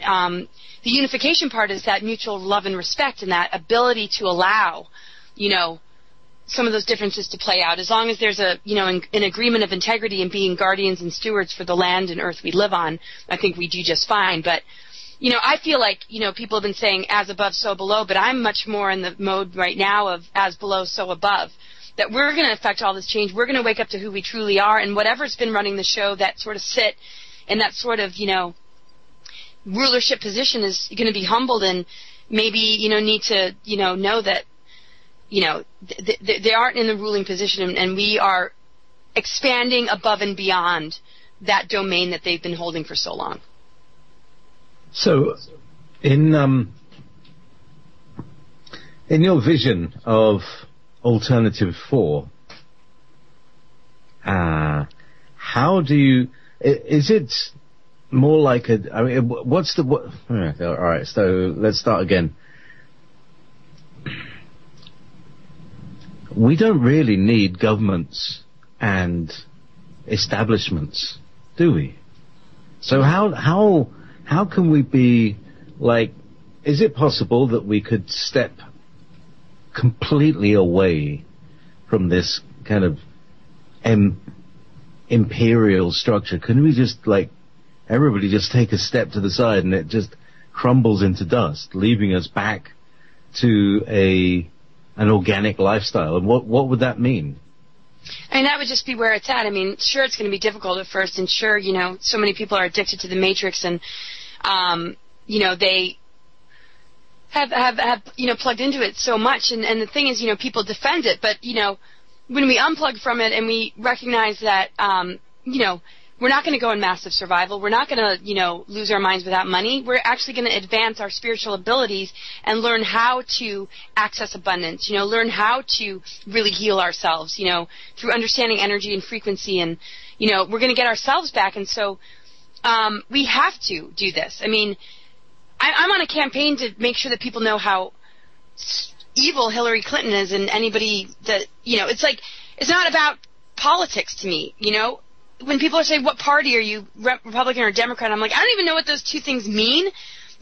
The unification part is that mutual love and respect and that ability to allow, some of those differences to play out. As long as there's an agreement of integrity and being guardians and stewards for the land and earth we live on, I think we do just fine. But, I feel like, people have been saying as above, so below, but I'm much more in the mode right now of as below, so above. That we're going to affect all this change. We're going to wake up to who we truly are, and whatever's been running the show that sort of sit in that sort of, rulership position is going to be humbled and maybe, need to, know that, they aren't in the ruling position, and we are expanding above and beyond that domain that they've been holding for so long. So, in your vision of Alternative 4, how do you, is it more like all right, so let's start again. We don't really need governments and establishments, do we? So how can we be like, is it possible that we could step completely away from this kind of imperial structure? Can we just, like, everybody just take a step to the side and it just crumbles into dust, leaving us back to an organic lifestyle? And what would that mean? And that would just be where it's at. I mean, sure, it's going to be difficult at first, and sure, so many people are addicted to the Matrix, and they have plugged into it so much, and the thing is, people defend it, but when we unplug from it and we recognize that we're not going to go in massive survival, we're not going to lose our minds without money, we're actually going to advance our spiritual abilities and learn how to access abundance, learn how to really heal ourselves, through understanding energy and frequency, and we're going to get ourselves back. And so we have to do this. I mean, I'm on a campaign to make sure that people know how evil Hillary Clinton is, and anybody that, it's like, it's not about politics to me, When people are saying, what party are you, Republican or Democrat, I'm like, I don't even know what those two things mean.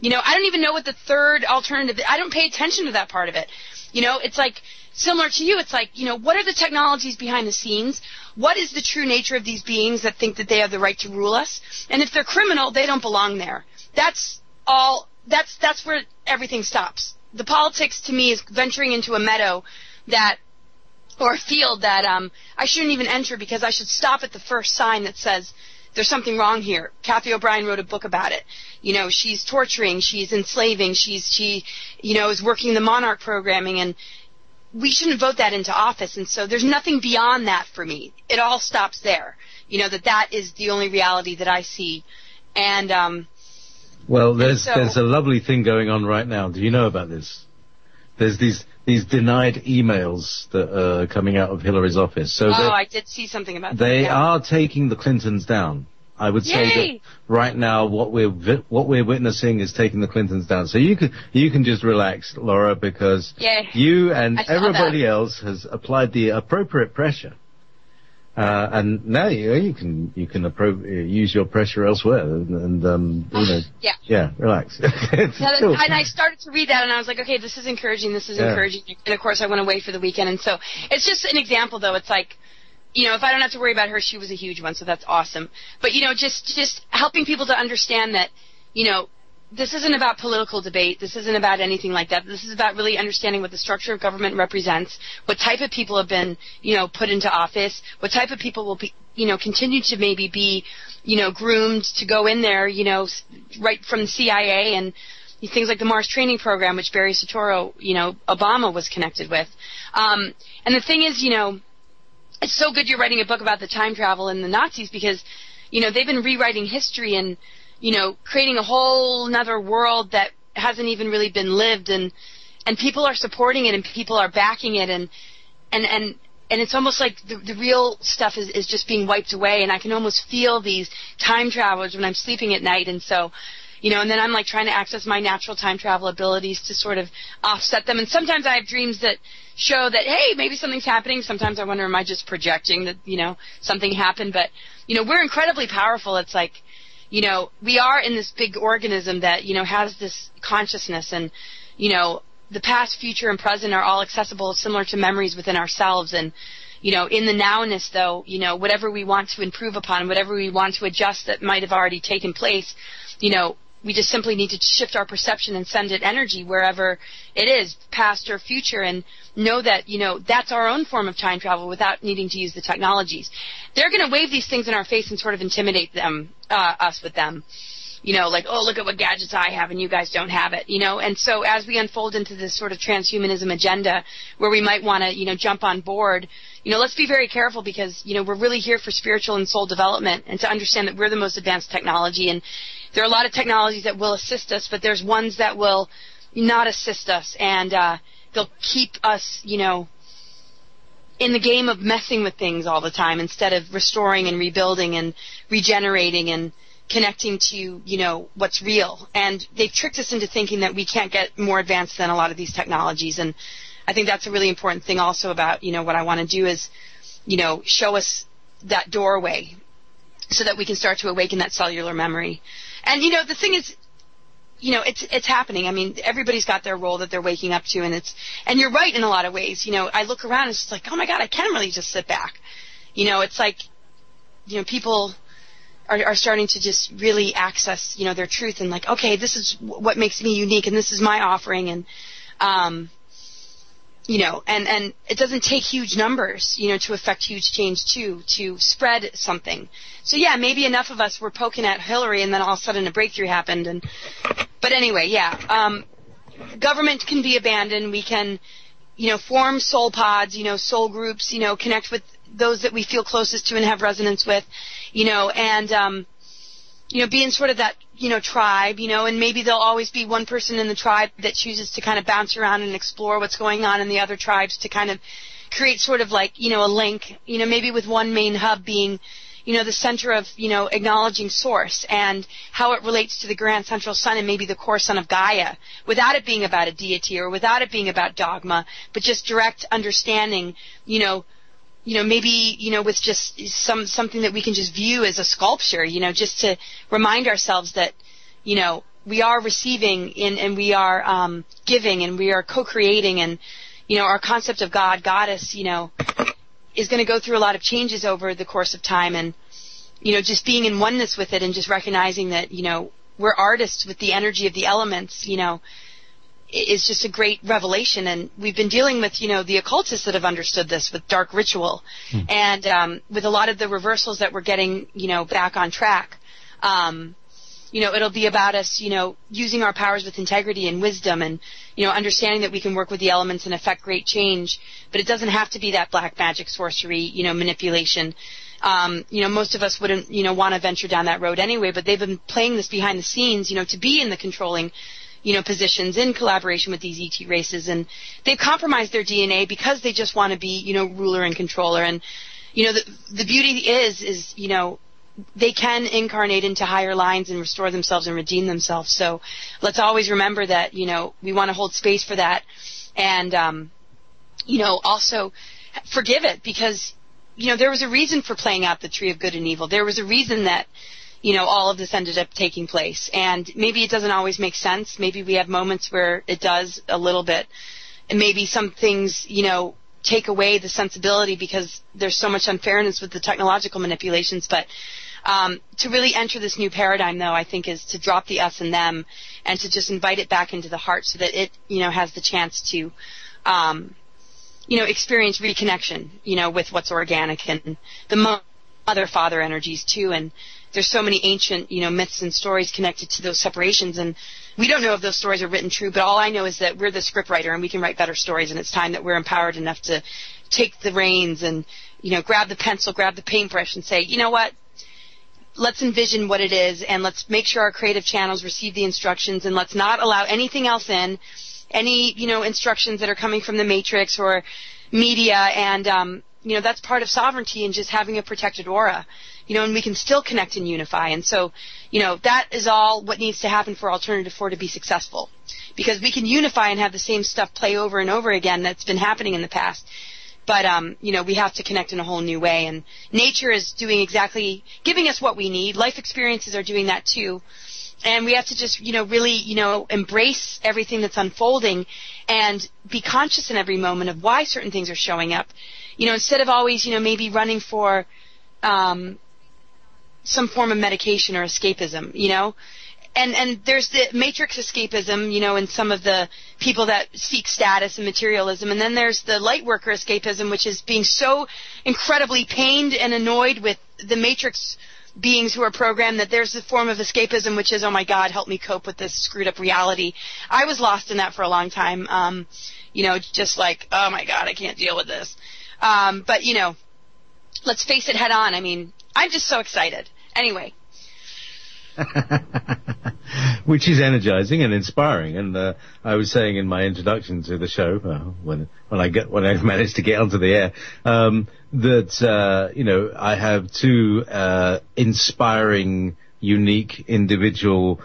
I don't even know what the third alternative, I don't pay attention to that part of it. It's like, similar to you, it's like, what are the technologies behind the scenes? What is the true nature of these beings that think that they have the right to rule us? And if they're criminal, they don't belong there. That's all, that's where everything stops. The politics, to me, is venturing into a meadow or a field that I shouldn't even enter, because I should stop at the first sign that says there's something wrong here. Kathy O'Brien wrote a book about it. She's torturing, she's enslaving, she is working the monarch programming, and we shouldn't vote that into office. And so there's nothing beyond that for me. It all stops there. That is the only reality that I see. And well, there's a lovely thing going on right now. Do you know about this? There's these denied emails that are coming out of Hillary's office. So I did see something about that. They are taking the Clintons down. I would say that right now what we're witnessing is taking the Clintons down. So you can just relax, Laura, because you and everybody else has applied the appropriate pressure. And now you can use your pressure elsewhere, and relax. Cool. And I started to read that, and I was like, okay, this is encouraging. Encouraging. And of course, I went away for the weekend, and so it's just an example, though. It's like, if I don't have to worry about her, she was a huge one, so that's awesome. But just helping people to understand that, this isn't about political debate. This isn't about anything like that. This is about really understanding what the structure of government represents, what type of people have been, put into office, what type of people will be, continue to maybe be, groomed to go in there, right from the CIA and things like the Mars training program, which Barry Soetoro, Obama was connected with. And the thing is, it's so good you're writing a book about the time travel and the Nazis, because, they've been rewriting history and, creating a whole another world that hasn't even really been lived, and people are supporting it and people are backing it, and it's almost like the real stuff is just being wiped away, and I can almost feel these time travelers when I'm sleeping at night, and so, and then I'm like trying to access my natural time travel abilities to sort of offset them, and sometimes I have dreams that show that, hey, maybe something's happening. Sometimes I wonder, am I just projecting that, something happened, but, we're incredibly powerful. It's like, we are in this big organism that, has this consciousness, and, the past, future, and present are all accessible, similar to memories within ourselves. And, in the nowness, though, whatever we want to improve upon, whatever we want to adjust that might have already taken place, we just simply need to shift our perception and send it energy wherever it is, past or future, and know that, that's our own form of time travel without needing to use the technologies. They're going to wave these things in our face and sort of intimidate them, us with them. like, oh, look at what gadgets I have and you guys don't have it, And so as we unfold into this sort of transhumanism agenda where we might want to, jump on board, let's be very careful because, we're really here for spiritual and soul development and to understand that we're the most advanced technology. And there are a lot of technologies that will assist us, but there's ones that will not assist us. And they'll keep us, in the game of messing with things all the time instead of restoring and rebuilding and regenerating and connecting to, what's real. And they've tricked us into thinking that we can't get more advanced than a lot of these technologies. And I think that's a really important thing also about, what I want to do is, show us that doorway so that we can start to awaken that cellular memory. And, the thing is, it's happening. I mean, everybody's got their role that they're waking up to, and you're right in a lot of ways. I look around and it's just like, oh my God, I can really just sit back. It's like, people are starting to just really access, their truth and like, okay, this is what makes me unique and this is my offering. And, and it doesn't take huge numbers, to affect huge change too, to spread something. So yeah, maybe enough of us were poking at Hillary and then all of a sudden a breakthrough happened. But anyway, yeah, government can be abandoned. We can, form soul pods, soul groups, connect with those that we feel closest to and have resonance with, and, be in sort of that, tribe, and maybe there'll always be one person in the tribe that chooses to kind of bounce around and explore what's going on in the other tribes to kind of create sort of like, a link, maybe with one main hub being, the center of, acknowledging source and how it relates to the grand central sun and maybe the core sun of Gaia without it being about a deity or without it being about dogma, but just direct understanding, maybe, with just something that we can just view as a sculpture, just to remind ourselves that, we are receiving and we are giving and we are co-creating and, our concept of God, goddess, is going to go through a lot of changes over the course of time and, just being in oneness with it and just recognizing that, we're artists with the energy of the elements, is just a great revelation. And we've been dealing with, the occultists that have understood this with dark ritual and with a lot of the reversals that we're getting, back on track. It'll be about us, using our powers with integrity and wisdom and, understanding that we can work with the elements and affect great change. But it doesn't have to be that black magic sorcery, manipulation. Most of us wouldn't, want to venture down that road anyway, but they've been playing this behind the scenes, to be in the controlling, positions in collaboration with these ET races. And they've compromised their DNA because they just want to be, ruler and controller. And, the beauty is, they can incarnate into higher lines and restore themselves and redeem themselves. So let's always remember that, we want to hold space for that and, also forgive it because, there was a reason for playing out the tree of good and evil. There was a reason that, all of this ended up taking place. And maybe it doesn't always make sense. Maybe we have moments where it does a little bit. And maybe some things, take away the sensibility because there's so much unfairness with the technological manipulations. But to really enter this new paradigm, though, I think is to drop the us and them and to just invite it back into the heart so that it, has the chance to, experience reconnection, with what's organic and the mother-father energies, too. And there's so many ancient, myths and stories connected to those separations. And we don't know if those stories are written true, but all I know is that we're the scriptwriter and we can write better stories. And it's time that we're empowered enough to take the reins and, grab the pencil, grab the paintbrush and say, you know what? Let's envision what it is and let's make sure our creative channels receive the instructions and let's not allow anything else in, any, instructions that are coming from the matrix or media. And, that's part of sovereignty and just having a protected aura, and we can still connect and unify. And so, that is all what needs to happen for Alternative 4 to be successful. Because we can unify and have the same stuff play over and over again that's been happening in the past. But, we have to connect in a whole new way. And nature is doing exactly, giving us what we need. Life experiences are doing that too. And we have to just, really, embrace everything that's unfolding and be conscious in every moment of why certain things are showing up. Instead of always, maybe running for some form of medication or escapism, And there's the matrix escapism, in some of the people that seek status and materialism. And then there's the light worker escapism, which is being so incredibly pained and annoyed with the matrix beings who are programmed, that there's a form of escapism, which is, oh my God, help me cope with this screwed up reality. I was lost in that for a long time. Just like, oh my God, I can't deal with this. But let's face it head on. I mean, I'm just so excited. Anyway. Which is energizing and inspiring. And I was saying in my introduction to the show, when I managed to get onto the air, that I have two inspiring, unique, individual,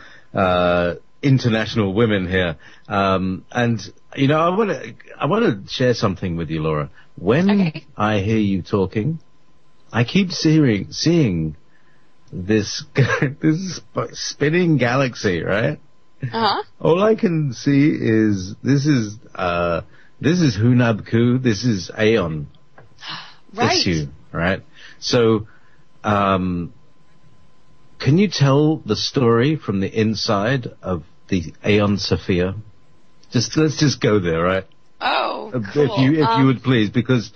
international women here. And I want to share something with you, Laura. When I hear you talking, I keep seeing this spinning galaxy, right? Uh-huh. All I can see is this is Hunab-Ku, this is Aeon. Right. Issue, right? So, can you tell the story from the inside of the Aeon Sophia? Let's just go there, right? Oh, cool. If you would please, because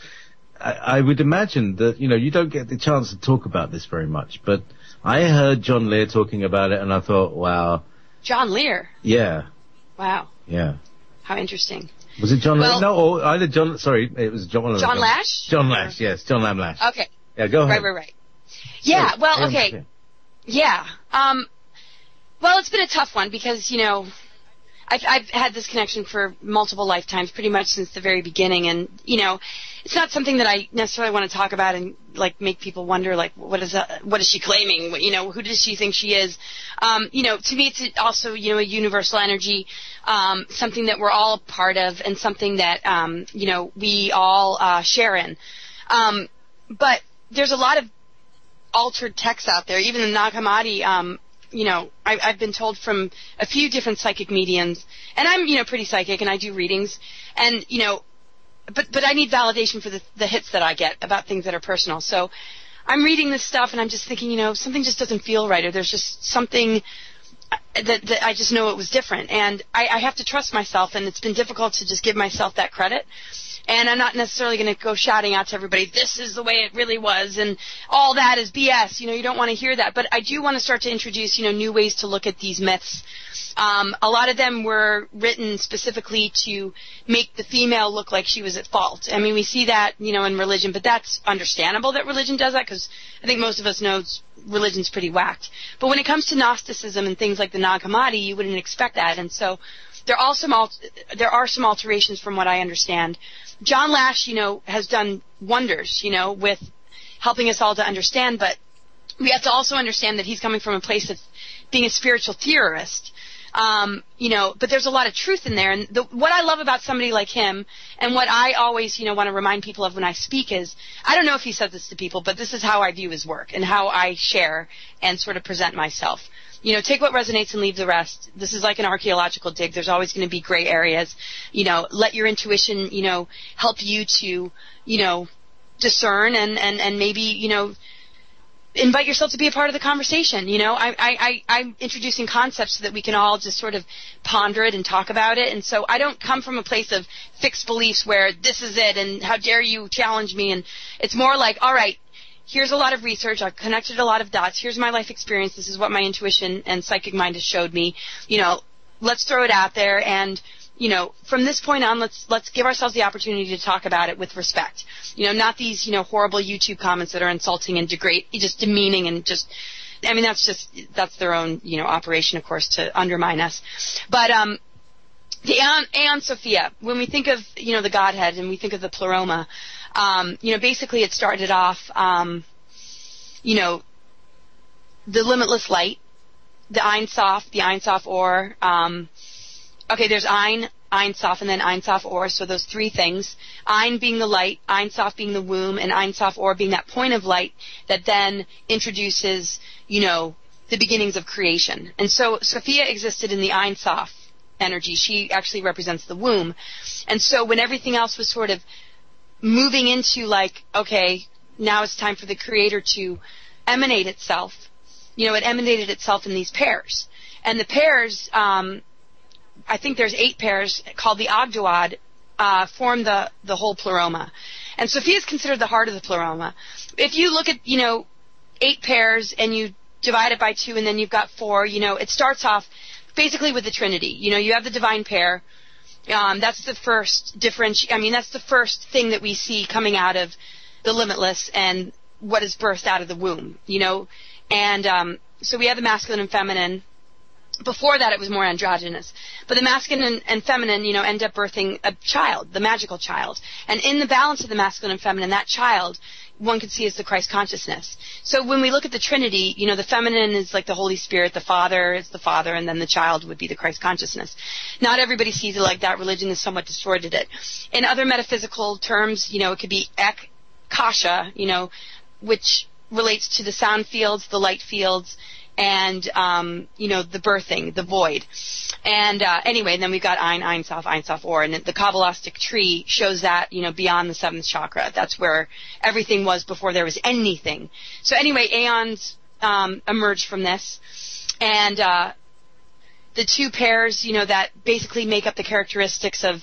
I would imagine that, you don't get the chance to talk about this very much, but I heard John Lear talking about it and I thought, wow. John Lear? Yeah. Wow. Yeah. How interesting. Was it John Lear? No, or either John, sorry, it was John Lash? John Lash, yes, John Lamb Lash. Okay. Yeah, go ahead. Right. Yeah, well, okay. Yeah. Well, it's been a tough one because, I've had this connection for multiple lifetimes, pretty much since the very beginning, and it's not something that I necessarily want to talk about and make people wonder what is she claiming? Who does she think she is? To me, it's also a universal energy, something that we're all a part of, and something that we all share in. But there's a lot of altered texts out there, even the Nag Hammadi. I've been told from a few different psychic mediums, and I'm, pretty psychic, and I do readings, and, but I need validation for the hits that I get about things that are personal. So I'm reading this stuff, and I'm just thinking, something just doesn't feel right, or there's just something that I just know it was different. And I have to trust myself, and it's been difficult to just give myself that credit. And I'm not necessarily going to go shouting out to everybody, this is the way it really was, and all that is BS. You don't want to hear that. But I do want to start to introduce, new ways to look at these myths. A lot of them were written specifically to make the female look like she was at fault. I mean, we see that, in religion, but that's understandable that religion does that, because I think most of us know religion's pretty whacked. But when it comes to Gnosticism and things like the Nag Hammadi, you wouldn't expect that. And so there are some alterations from what I understand. John Lash, has done wonders, with helping us all to understand, but we have to also understand that he's coming from a place of being a spiritual theorist. But there's a lot of truth in there. And what I love about somebody like him, and what I always, want to remind people of when I speak is, I don't know if he says this to people, but this is how I view his work and how I share and sort of present myself. Take what resonates and leave the rest. This is like an archaeological dig. There's always going to be gray areas. Let your intuition, help you to, discern and maybe, invite yourself to be a part of the conversation. I'm introducing concepts so that we can all just sort of ponder it and talk about it. And so I don't come from a place of fixed beliefs where this is it and how dare you challenge me. And it's more like, all right, here's a lot of research. I've connected a lot of dots. Here's my life experience. This is what my intuition and psychic mind has showed me. Let's throw it out there. And, from this point on, let's give ourselves the opportunity to talk about it with respect. Not these, horrible YouTube comments that are insulting and just demeaning and just, that's their own, operation, of course, to undermine us. But, the Aeon Sophia, when we think of, the Godhead and we think of the pleroma, basically it started off, the limitless light, the Ein Sof Or. There's Ein Sof, and then Ein Sof Or. So those three things: Ein being the light, Ein Sof being the womb, and Ein Sof Or being that point of light that then introduces, the beginnings of creation. And so Sophia existed in the Ein Sof energy. She actually represents the womb. And so when everything else was sort of moving into now it's time for the creator to emanate itself, it emanated itself in these pairs. And the pairs, I think there's 8 pairs called the Ogdoad, form the whole pleroma. And Sophia is considered the heart of the pleroma. If you look at, 8 pairs and you divide it by 2 and then you've got 4, it starts off basically with the Trinity. You have the divine pair. That's the first that's the first thing that we see coming out of the limitless and what is birthed out of the womb, And so we have the masculine and feminine. Before that, it was more androgynous. But the masculine and feminine, end up birthing a child, the magical child. And in the balance of the masculine and feminine, that child, one could see as the Christ consciousness. So when we look at the Trinity, the feminine is like the Holy Spirit, the Father is the Father, and then the child would be the Christ consciousness. Not everybody sees it like that. Religion has somewhat distorted it. In other metaphysical terms, it could be kasha, which relates to the sound fields, the light fields, and, the birthing, the void. And anyway, and then we've got Ein Sof, Or, and the Kabbalistic tree shows that, beyond the 7th chakra. That's where everything was before there was anything. So anyway, aeons emerged from this. And the 2 pairs, that basically make up the characteristics of,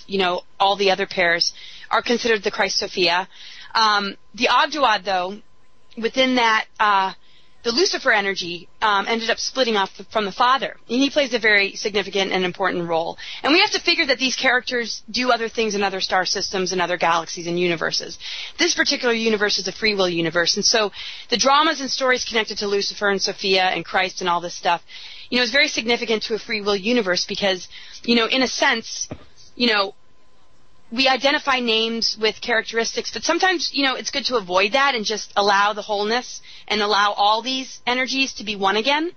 all the other pairs are considered the Christ Sophia. The Ogdoad, though, within that, the Lucifer energy ended up splitting off from the Father. And he plays a very significant and important role. And we have to figure that these characters do other things in other star systems and other galaxies and universes. This particular universe is a free will universe. And so the dramas and stories connected to Lucifer and Sophia and Christ and all this stuff, is very significant to a free will universe because, in a sense, we identify names with characteristics, but sometimes, it's good to avoid that and just allow the wholeness and allow all these energies to be one again.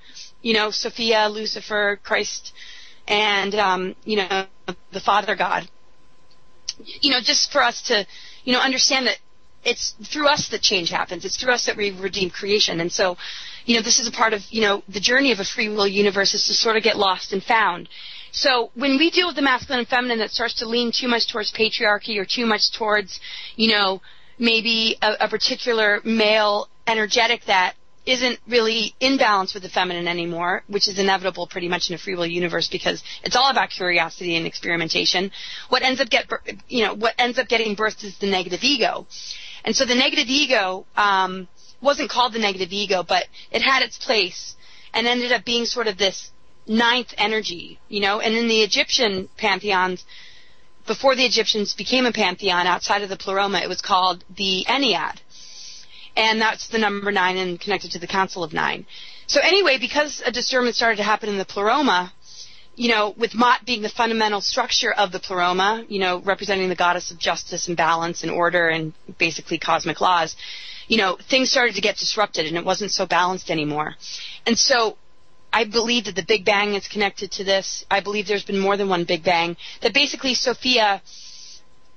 Sophia, Lucifer, Christ, and, the Father God. Just for us to, understand that it's through us that change happens. It's through us that we redeem creation. And so, this is a part of, the journey of a free will universe is to sort of get lost and found. So when we deal with the masculine and feminine that starts to lean too much towards patriarchy or too much towards, maybe a particular male energetic that isn't really in balance with the feminine anymore, which is inevitable pretty much in a free will universe because it's all about curiosity and experimentation. What ends up getting birthed is the negative ego. And so the negative ego wasn't called the negative ego, but it had its place and ended up being sort of this 9th energy, and in the Egyptian pantheons, before the Egyptians became a pantheon outside of the Pleroma, it was called the Ennead. And that's the number 9 and connected to the Council of 9. So anyway, because a disturbance started to happen in the Pleroma, with Mot being the fundamental structure of the Pleroma, representing the goddess of justice and balance and order and basically cosmic laws, things started to get disrupted and it wasn't so balanced anymore. And so I believe that the Big Bang is connected to this. I believe there's been more than one Big Bang. That basically Sophia,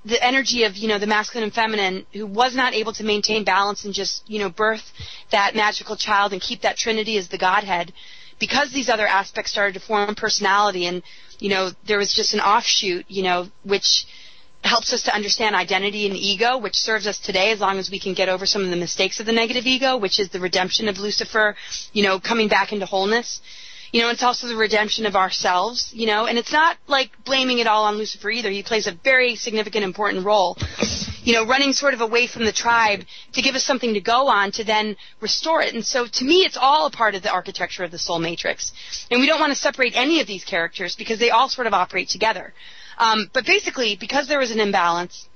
the energy of, the masculine and feminine, who was not able to maintain balance and just, birth that magical child and keep that Trinity as the Godhead, because these other aspects started to form personality and, there was just an offshoot, which helps us to understand identity and ego, which serves us today as long as we can get over some of the mistakes of the negative ego, which is the redemption of Lucifer, coming back into wholeness. It's also the redemption of ourselves, and it's not like blaming it all on Lucifer either. He plays a very significant, important role, running sort of away from the tribe to give us something to go on to then restore it. And so to me, it's all a part of the architecture of the soul matrix. And we don't want to separate any of these characters because they all sort of operate together. But basically, because there was an imbalance,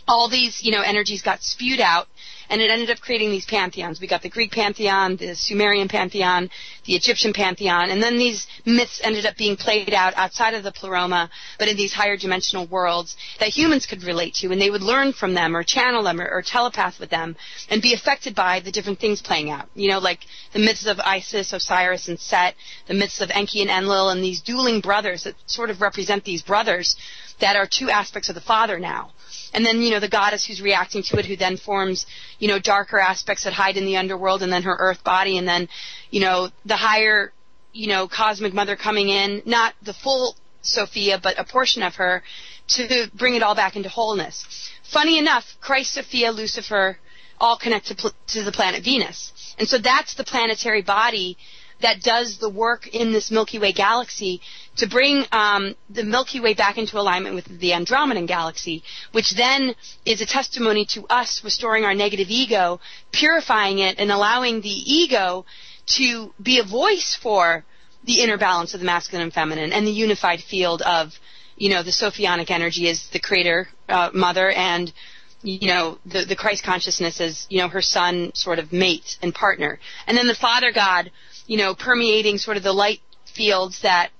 all these, energies got spewed out, and it ended up creating these pantheons. We got the Greek pantheon, the Sumerian pantheon, the Egyptian pantheon, and then these myths ended up being played out outside of the Pleroma, but in these higher dimensional worlds that humans could relate to, and they would learn from them or channel them or telepath with them and be affected by the different things playing out. Like the myths of Isis, Osiris, and Set, the myths of Enki and Enlil, and these dueling brothers that sort of represent these brothers that are 2 aspects of the Father now. And then, the goddess who's reacting to it, who then forms, darker aspects that hide in the underworld, and then her earth body, and then, the higher, cosmic mother coming in, not the full Sophia, but a portion of her, to bring it all back into wholeness. Funny enough, Christ, Sophia, Lucifer, all connect to the planet Venus. And so that's the planetary body that does the work in this Milky Way galaxy to bring the Milky Way back into alignment with the Andromedan galaxy, which then is a testimony to us restoring our negative ego, purifying it, and allowing the ego to be a voice for the inner balance of the masculine and feminine and the unified field of, the Sophionic energy as the creator, mother, and, the Christ consciousness as, her son sort of mate and partner. And then the Father God, permeating sort of the light fields that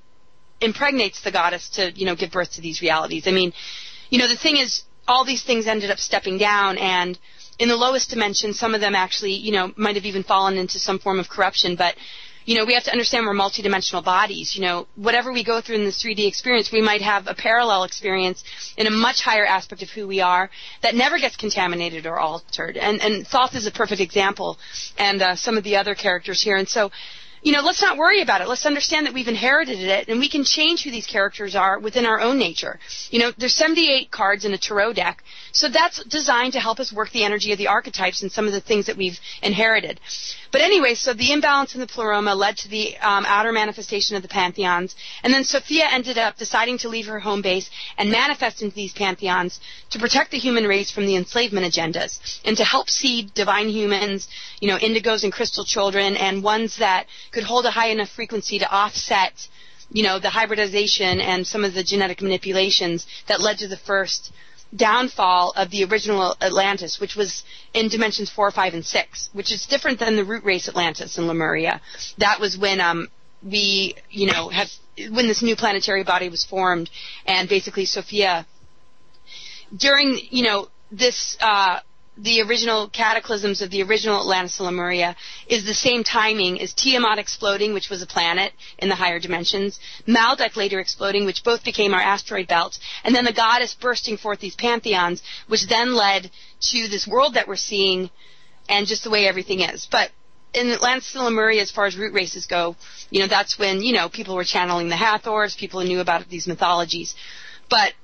impregnates the goddess to, give birth to these realities. I mean, the thing is, all these things ended up stepping down, and in the lowest dimension, some of them actually, might have even fallen into some form of corruption, but we have to understand we're multidimensional bodies. Whatever we go through in this 3D experience, we might have a parallel experience in a much higher aspect of who we are that never gets contaminated or altered. And Thoth is a perfect example, and some of the other characters here. And so, let's not worry about it. Let's understand that we've inherited it, and we can change who these characters are within our own nature. There's 78 cards in a tarot deck, so that's designed to help us work the energy of the archetypes and some of the things that we've inherited. But anyway, so the imbalance in the pleroma led to the outer manifestation of the pantheons, and then Sophia ended up deciding to leave her home base and manifest into these pantheons to protect the human race from the enslavement agendas and to help seed divine humans, indigos and crystal children, and ones that could hold a high enough frequency to offset, the hybridization and some of the genetic manipulations that led to the first downfall of the original Atlantis, which was in dimensions 4, 5, and 6, which is different than the root race Atlantis in Lemuria. That was when when this new planetary body was formed, and basically Sophia, during this the original cataclysms of the original Atlantis and Lemuria is the same timing as Tiamat exploding, which was a planet in the higher dimensions, Maldek later exploding, which both became our asteroid belts, and then the goddess bursting forth these pantheons, which then led to this world that we're seeing and just the way everything is. But in Atlantis and Lemuria, as far as root races go, that's when, people were channeling the Hathors, people knew about these mythologies. But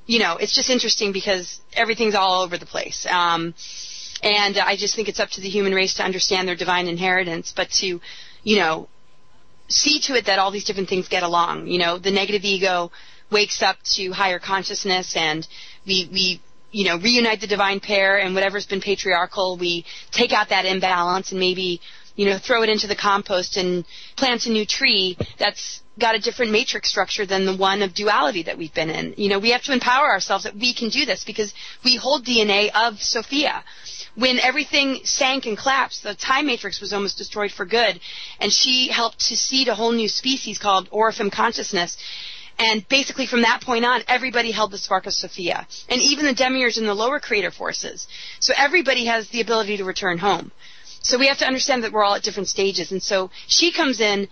it's just interesting because everything's all over the place. And I just think it's up to the human race to understand their divine inheritance, but to, see to it that all these different things get along. The negative ego wakes up to higher consciousness, and we reunite the divine pair, and whatever's been patriarchal, we take out that imbalance and maybe, throw it into the compost and plant a new tree that's got a different matrix structure than the one of duality that we've been in. We have to empower ourselves that we can do this because we hold DNA of Sophia. When everything sank and collapsed, the time matrix was almost destroyed for good, and she helped to seed a whole new species called Orphan consciousness. And basically from that point on, everybody held the spark of Sophia, and even the demiurge and the lower creator forces. So everybody has the ability to return home. So we have to understand that we're all at different stages, and so she comes in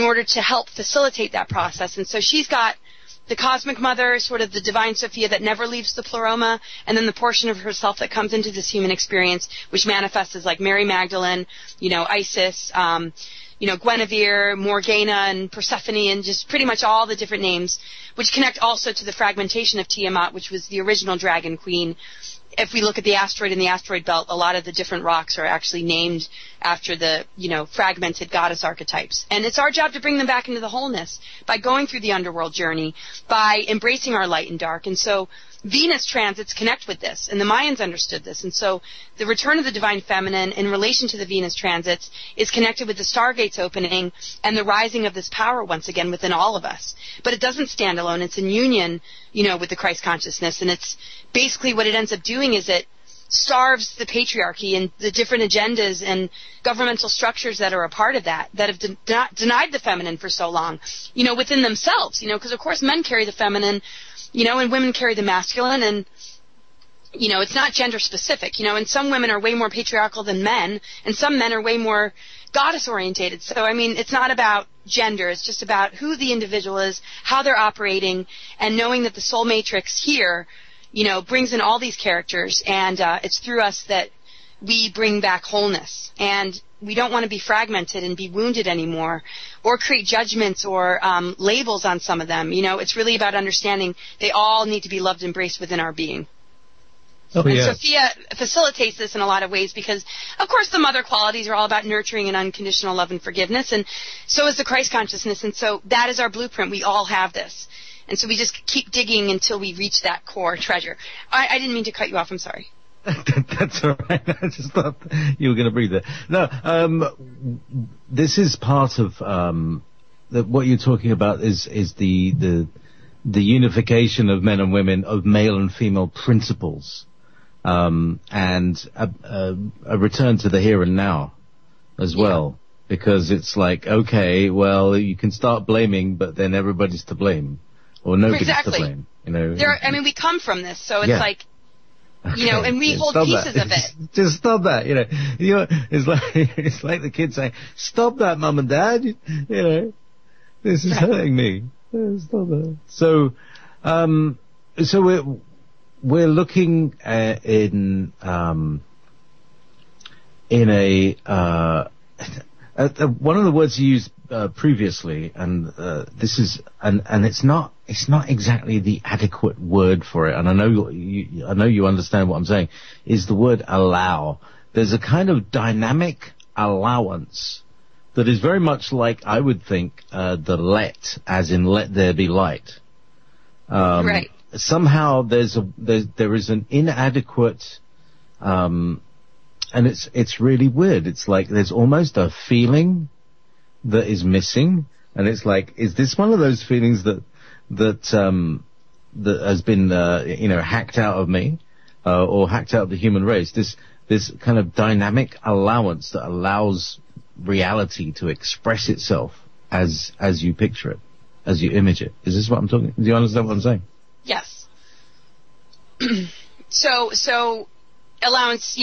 order to help facilitate that process. And so she's got the cosmic mother, sort of the divine Sophia that never leaves the pleroma, and then the portion of herself that comes into this human experience, which manifests as like Mary Magdalene, Isis, Guinevere, Morgana, and Persephone, and just pretty much all the different names, which connect also to the fragmentation of Tiamat, which was the original dragon queen. If we look at the asteroid and the asteroid belt, a lot of the different rocks are actually named after the, fragmented goddess archetypes. And it's our job to bring them back into the wholeness by going through the underworld journey, by embracing our light and dark. And so Venus transits connect with this, and the Mayans understood this. And so the return of the divine feminine in relation to the Venus transits is connected with the stargates opening and the rising of this power once again within all of us. But it doesn't stand alone. It's in union, with the Christ consciousness. And it's basically what it ends up doing is it starves the patriarchy and the different agendas and governmental structures that are a part of that have denied the feminine for so long, within themselves, because of course men carry the feminine, and women carry the masculine, and, it's not gender specific, and some women are way more patriarchal than men, and some men are way more goddess orientated. So, it's not about gender, it's just about who the individual is, how they're operating, and knowing that the soul matrix here, brings in all these characters, and it's through us that we bring back wholeness. And we don't want to be fragmented and be wounded anymore or create judgments or labels on some of them. It's really about understanding they all need to be loved and embraced within our being. Sophia facilitates this in a lot of ways because, of course, the mother qualities are all about nurturing and unconditional love and forgiveness, and so is the Christ consciousness, and so that is our blueprint. We all have this. And so we just keep digging until we reach that core treasure. I didn't mean to cut you off. I'm sorry. That's all right. I just thought you were going to breathe there. No, this is part of what you're talking about is the unification of men and women, of male and female principles, and a return to the here and now as well. Because it's like, okay, well, you can start blaming, but then everybody's to blame. Or nobody's to blame, we come from this, so it's like, and we hold pieces of it. Just stop that, it's like the kids saying, "Stop that, Mum and Dad," this is hurting me. Stop that. So we're looking in a one of the words you used previously, and this is, and it's not exactly the adequate word for it, and I know you understand what I'm saying, is the word allow. There's a kind of dynamic allowance that is very much like, I would think, the let, as in let there be light. Right. Somehow there is an inadequate, and it's really weird. It's like there's almost a feeling that is missing, and it's like, is this one of those feelings that has been hacked out of me, or hacked out of the human race? This kind of dynamic allowance that allows reality to express itself as you picture it, as you image it. Is this what I'm talking? Do you understand what I'm saying? Yes. So allowance,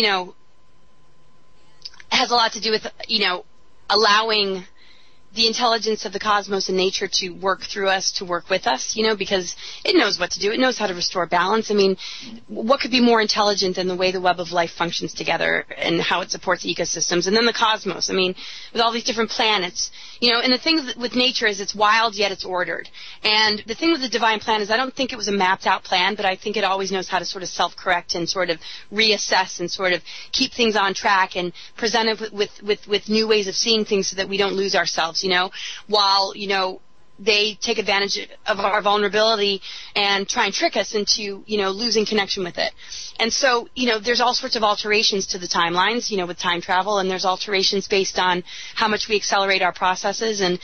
has a lot to do with, allowing the intelligence of the cosmos and nature to work through us, to work with us, because it knows what to do. It knows how to restore balance. I mean, what could be more intelligent than the way the web of life functions together and how it supports ecosystems? And then the cosmos, with all these different planets, and the thing with nature is it's wild, yet it's ordered. And the thing with the divine plan is I don't think it was a mapped out plan, but I think it always knows how to sort of self-correct and sort of reassess and sort of keep things on track and present it with new ways of seeing things so that we don't lose ourselves. While, they take advantage of our vulnerability and try and trick us into, losing connection with it. And so, there's all sorts of alterations to the timelines, with time travel, and there's alterations based on how much we accelerate our processes, and,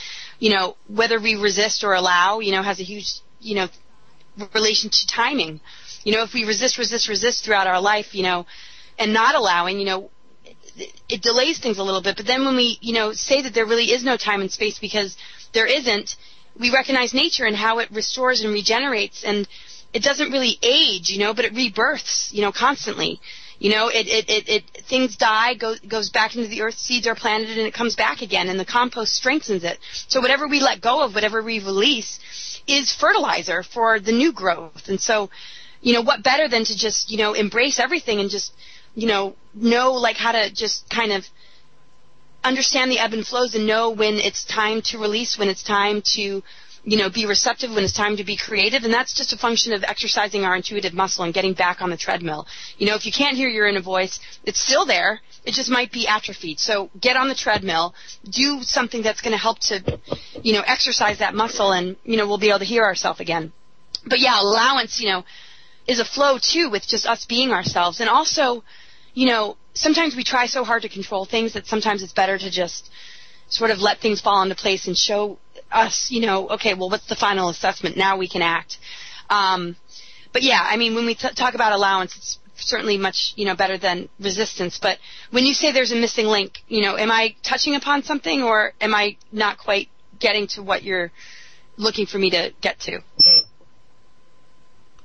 whether we resist or allow, has a huge, relation to timing. If we resist throughout our life, and not allowing, it delays things a little bit. But then when we, say that there really is no time and space because there isn't, we recognize nature and how it restores and regenerates, and it doesn't really age, but it rebirths, constantly. Things die, goes back into the earth, seeds are planted, and it comes back again, and the compost strengthens it. So whatever we let go of, whatever we release, is fertilizer for the new growth. And so, what better than to just, embrace everything and just, know like how to just kind of understand the ebb and flows and know when it's time to release, when it's time to, be receptive, when it's time to be creative. And that's just a function of exercising our intuitive muscle and getting back on the treadmill. If you can't hear your inner voice, it's still there. It just might be atrophied. So get on the treadmill, do something that's going to help to, exercise that muscle, and, we'll be able to hear ourselves again. But yeah, allowance, is a flow too with just us being ourselves. And also, sometimes we try so hard to control things that sometimes it's better to just sort of let things fall into place and show us, okay, well, what's the final assessment? Now we can act. But yeah, when we talk about allowance, it's certainly much, better than resistance. But when you say there's a missing link, am I touching upon something, or am I not quite getting to what you're looking for me to get to?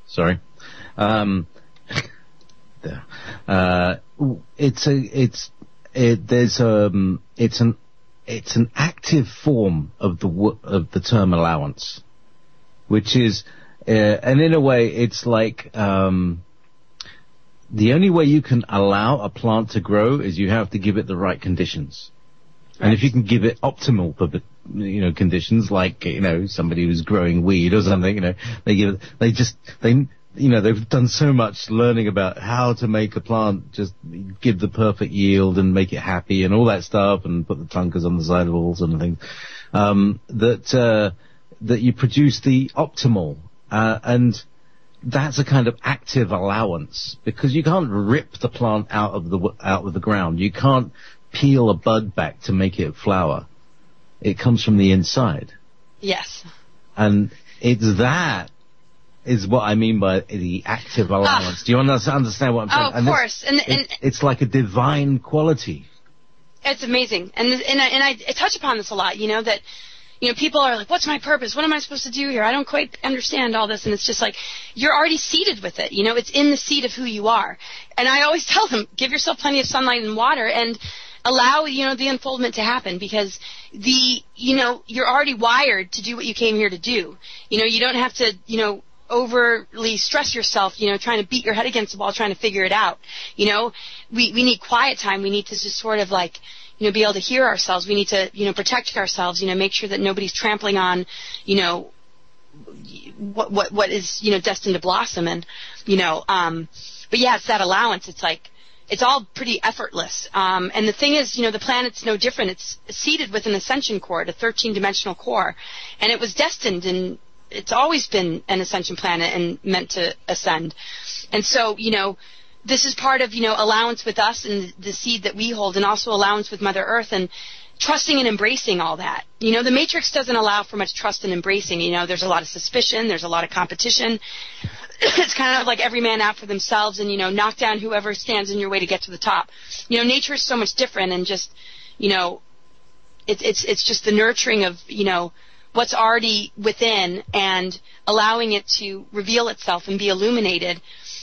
Sorry. It's an active form of the term allowance, which is, and in a way, it's like the only way you can allow a plant to grow is you have to give it the right conditions. Right. And if you can give it optimal, conditions, like somebody who's growing weed or something, they they've done so much learning about how to make a plant just give the perfect yield and make it happy and all that stuff, and put the clunkers on the side of all sort of things, that you produce the optimal, and that's a kind of active allowance, because you can't rip the plant out of the ground. You can't peel a bud back to make it flower. It comes from the inside. Yes. And that is what I mean by the active allowance. Do you understand what I'm saying? Oh, of course. And it's like a divine quality. It's amazing. And I touch upon this a lot, that people are like, what's my purpose? What am I supposed to do here? I don't quite understand all this. And it's just like, you're already seeded with it. It's in the seed of who you are. And I always tell them, give yourself plenty of sunlight and water and allow, the unfoldment to happen, because you're already wired to do what you came here to do. You don't have to, overly stress yourself, trying to beat your head against the wall, trying to figure it out. We need quiet time. We need to just sort of like, be able to hear ourselves. We need to, protect ourselves, make sure that nobody's trampling on, what is, destined to blossom. And, but yeah, it's that allowance. It's like, it's all pretty effortless. And the thing is, the planet's no different. It's seeded with an ascension core, a 13-dimensional core. And it was destined, and it's always been an ascension planet and meant to ascend. And so, this is part of, allowance with us and the seed that we hold, and also allowance with Mother Earth, and trusting and embracing all that. The Matrix doesn't allow for much trust and embracing. There's a lot of suspicion. There's a lot of competition. It's kind of like every man out for themselves, and, knock down whoever stands in your way to get to the top. Nature is so much different, and just, it's just the nurturing of, what's already within, and allowing it to reveal itself and be illuminated,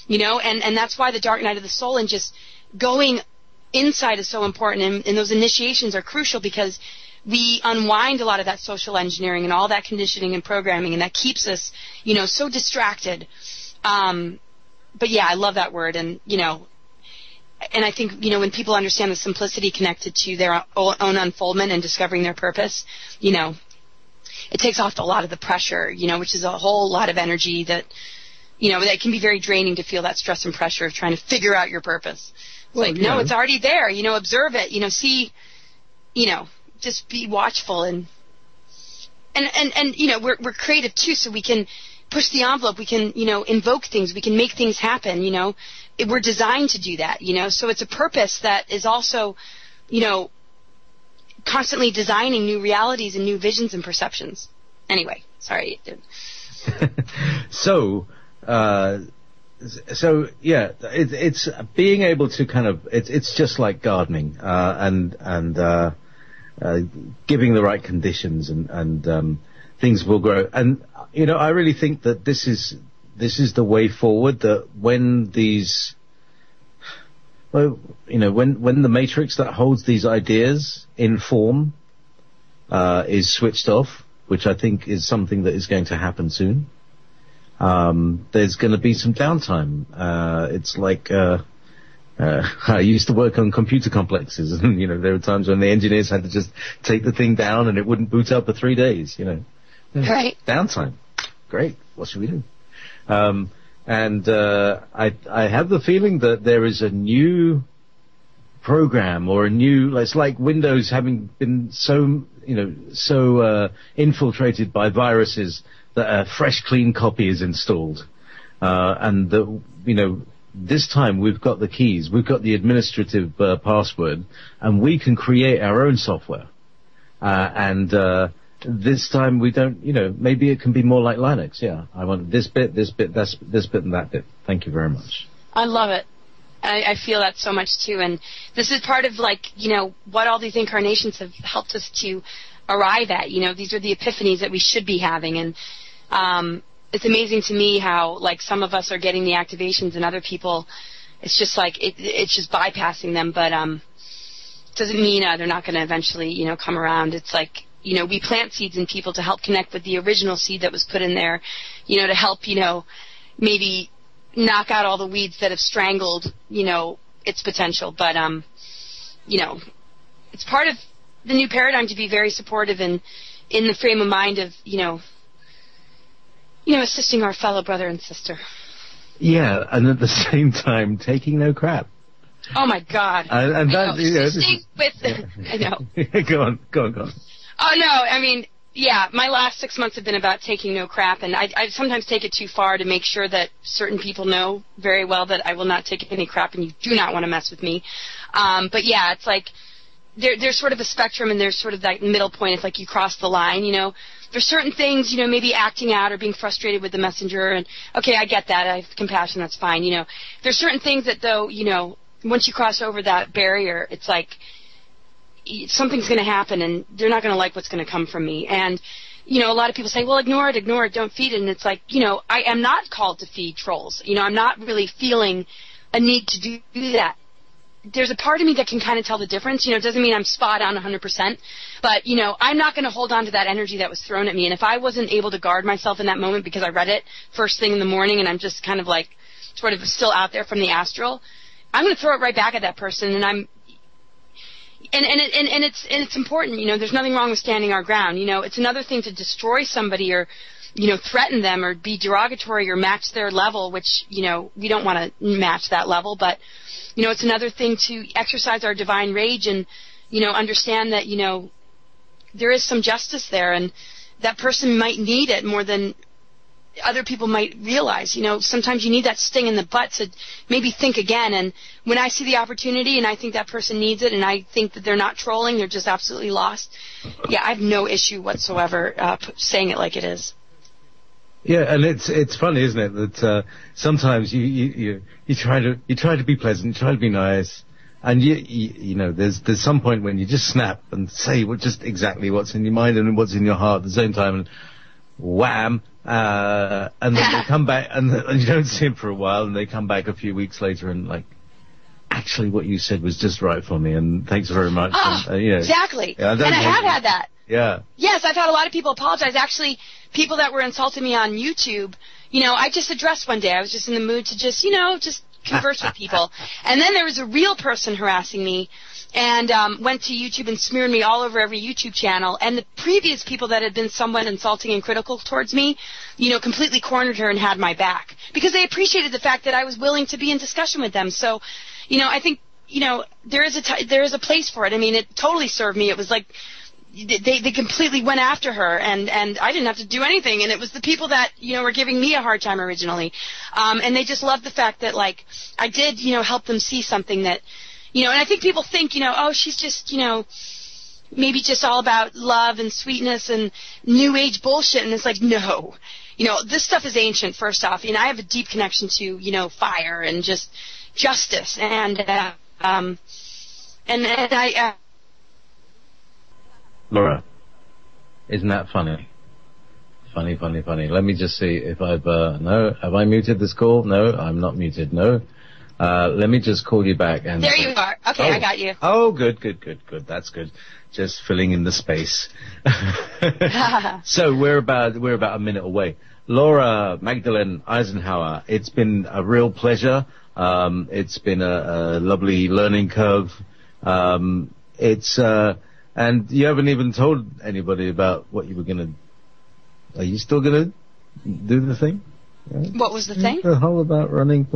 and that's why the dark night of the soul and just going inside is so important, and those initiations are crucial, because we unwind a lot of that social engineering and all that conditioning and programming, and that keeps us, so distracted. But yeah, I love that word, and, and I think, when people understand the simplicity connected to their own unfoldment and discovering their purpose, it takes off a lot of the pressure, which is a whole lot of energy that, that can be very draining to feel that stress and pressure of trying to figure out your purpose. It's no, it's already there, observe it, see, just be watchful, and we're creative too, so we can push the envelope, we can, invoke things, we can make things happen, we're designed to do that, so it's a purpose that is also, constantly designing new realities and new visions and perceptions. Anyway, sorry. So yeah, it's being able to kind of, it's just like gardening, and giving the right conditions, and things will grow. And, I really think that this is the way forward, that when these, when the matrix that holds these ideas in form is switched off, which I think is something that is going to happen soon, there's going to be some downtime. It's like I used to work on computer complexes, and there were times when the engineers had to just take the thing down and it wouldn't boot up for 3 days. Right. Downtime. Great. What should we do? And I have the feeling that there is a new program, or it's like Windows having been so infiltrated by viruses that a fresh, clean copy is installed. And this time we've got the keys, we've got the administrative password, and we can create our own software. This time we don't, maybe it can be more like Linux. Yeah, I want this bit, this bit, this bit, and that bit. Thank you very much. I love it. I feel that so much too. And this is part of what all these incarnations have helped us to arrive at. These are the epiphanies that we should be having. And it's amazing to me how some of us are getting the activations, and other people, it's just it's just bypassing them. But doesn't mean they're not going to eventually come around. It's we plant seeds in people to help connect with the original seed that was put in there, to help, maybe knock out all the weeds that have strangled, its potential. But, it's part of the new paradigm to be very supportive and in the frame of mind of, assisting our fellow brother and sister. Yeah, and at the same time, taking no crap. Oh my God! And that, I know. Go on. Oh no, I mean, yeah, my last 6 months have been about taking no crap, and I sometimes take it too far to make sure that certain people know very well that I will not take any crap, and you do not want to mess with me. But yeah, it's like there's sort of a spectrum, and there's sort of that middle point. It's like you cross the line, you know. There's certain things, you know, maybe acting out or being frustrated with the messenger, and okay, I get that. I have compassion. That's fine, you know. There's certain things that, though, you know, once you cross over that barrier, it's like something's going to happen, and they're not going to like what's going to come from me. And, you know, a lot of people say, well, ignore it, don't feed it. And it's like, you know, I am not called to feed trolls. You know, I'm not really feeling a need to do that. There's a part of me that can kind of tell the difference. You know, it doesn't mean I'm spot on 100%, but, you know, I'm not going to hold on to that energy that was thrown at me. And if I wasn't able to guard myself in that moment because I read it first thing in the morning and I'm just kind of like sort of still out there from the astral, I'm going to throw it right back at that person. And it's important. You know, there's nothing wrong with standing our ground. You know, it's another thing to destroy somebody or, you know, threaten them or be derogatory or match their level, which, you know, we don't want to match that level. But, you know, it's another thing to exercise our divine rage and, you know, understand that, you know, there is some justice there and that person might need it more than other people might realize. You know, sometimes you need that sting in the butt to maybe think again. And when I see the opportunity and I think that person needs it and I think that they're not trolling, they're just absolutely lost, yeah, I have no issue whatsoever saying it like it is. Yeah, and it's funny, isn't it, that sometimes you try to be pleasant, try to be nice, and you know there's some point when you just snap and say just exactly what's in your mind and what's in your heart at the same time, and wham, and then they come back and you don't see them for a while, and they come back a few weeks later and like, actually what you said was just right for me, and thanks very much. And, you know, exactly. Yeah, and I have had that. Yeah. Yes, I've had a lot of people apologize. Actually, people that were insulting me on YouTube, you know, I just addressed one day. I was just in the mood to just, you know, just converse with people. And then there was a real person harassing me and went to YouTube and smeared me all over every YouTube channel. And the previous people that had been somewhat insulting and critical towards me, you know, completely cornered her and had my back because they appreciated the fact that I was willing to be in discussion with them. So, you know, I think, you know, there is a place for it. I mean, it totally served me. It was like they completely went after her, and I didn't have to do anything. And it was the people that, you know, were giving me a hard time originally. And they just loved the fact that, like, I did, you know, help them see something that, you know, and I think people think, you know, oh, she's just, you know, maybe just all about love and sweetness and new age bullshit. And it's like, no. You know, this stuff is ancient, first off. You know, I have a deep connection to, you know, fire and just justice. And I... Laura, isn't that funny? Funny. Let me just see if I've, no, have I muted this call? No, I'm not muted, no. Let me just call you back and... There you are. Okay, I got you. Oh, good. That's good. Just filling in the space. So we're about a minute away. Laura Magdalene Eisenhower, it's been a real pleasure. It's been a lovely learning curve. And you haven't even told anybody about what you were going to... Are you still going to do the thing? Yeah. What was the thing? The whole about running...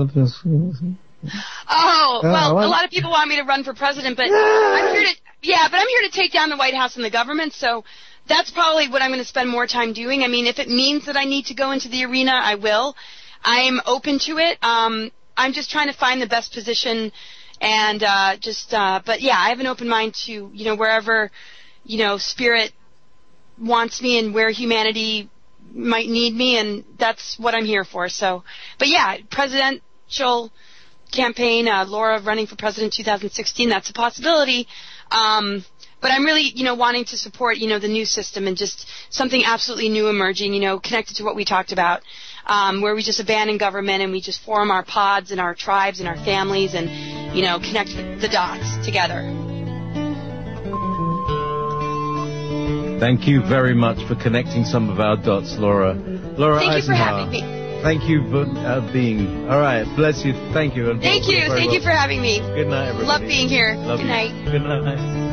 Oh, well, a lot of people want me to run for president, but I'm here to take down the White House and the government, so that's probably what I'm going to spend more time doing. I mean, if it means that I need to go into the arena, I will. I'm open to it. I'm just trying to find the best position. And but yeah, I have an open mind to, you know, wherever, you know, spirit wants me and where humanity might need me, and that's what I'm here for. So, but yeah, presidential campaign, Laura running for president 2016, that's a possibility. But I'm really, you know, wanting to support, you know, the new system and just something absolutely new emerging, you know, connected to what we talked about. Where we just abandon government and we just form our pods and our tribes and our families and, you know, connect the dots together. Thank you very much for connecting some of our dots, Laura. Laura Thank Eisenhower. You for having me. Thank you for being... All right, bless you. Thank you. Thank you for having me. Good night, everybody. Love being here. Love Good night. Good night.